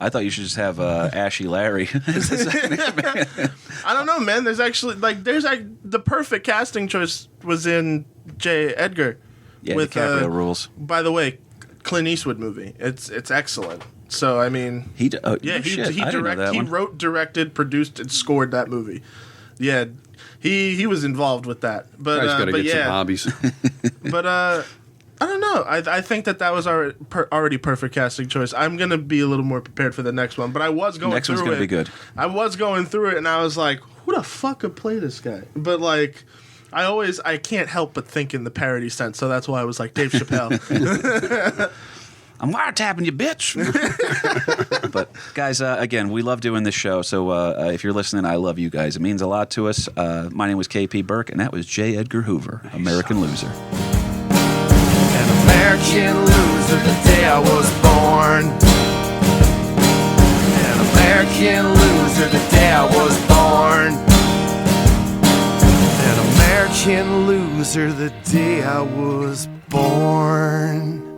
I thought you should just have Ashy Larry as the second in command. I don't know, man. There's actually the perfect casting choice was in J. Edgar. Yeah, with DiCaprio rules. By the way, Clint Eastwood movie. It's excellent. So I mean, He wrote, directed, produced, and scored that movie. Yeah, he was involved with that. But Guy's got to but get yeah, some hobbies. but I don't know. I think that was already perfect casting choice. I'm gonna be a little more prepared for the next one. But I was going Next through one's it. gonna be good. I was going through it, and I was like, who the fuck could play this guy? But like, I can't help but think in the parody sense. So that's why I was like Dave Chappelle. I'm wiretapping you, bitch. But guys, again, we love doing this show. So if you're listening, I love you guys. It means a lot to us. My name was KP Burke, and that was J. Edgar Hoover, American Loser. An American loser the day I was born. An American loser the day I was born. An American loser the day I was born.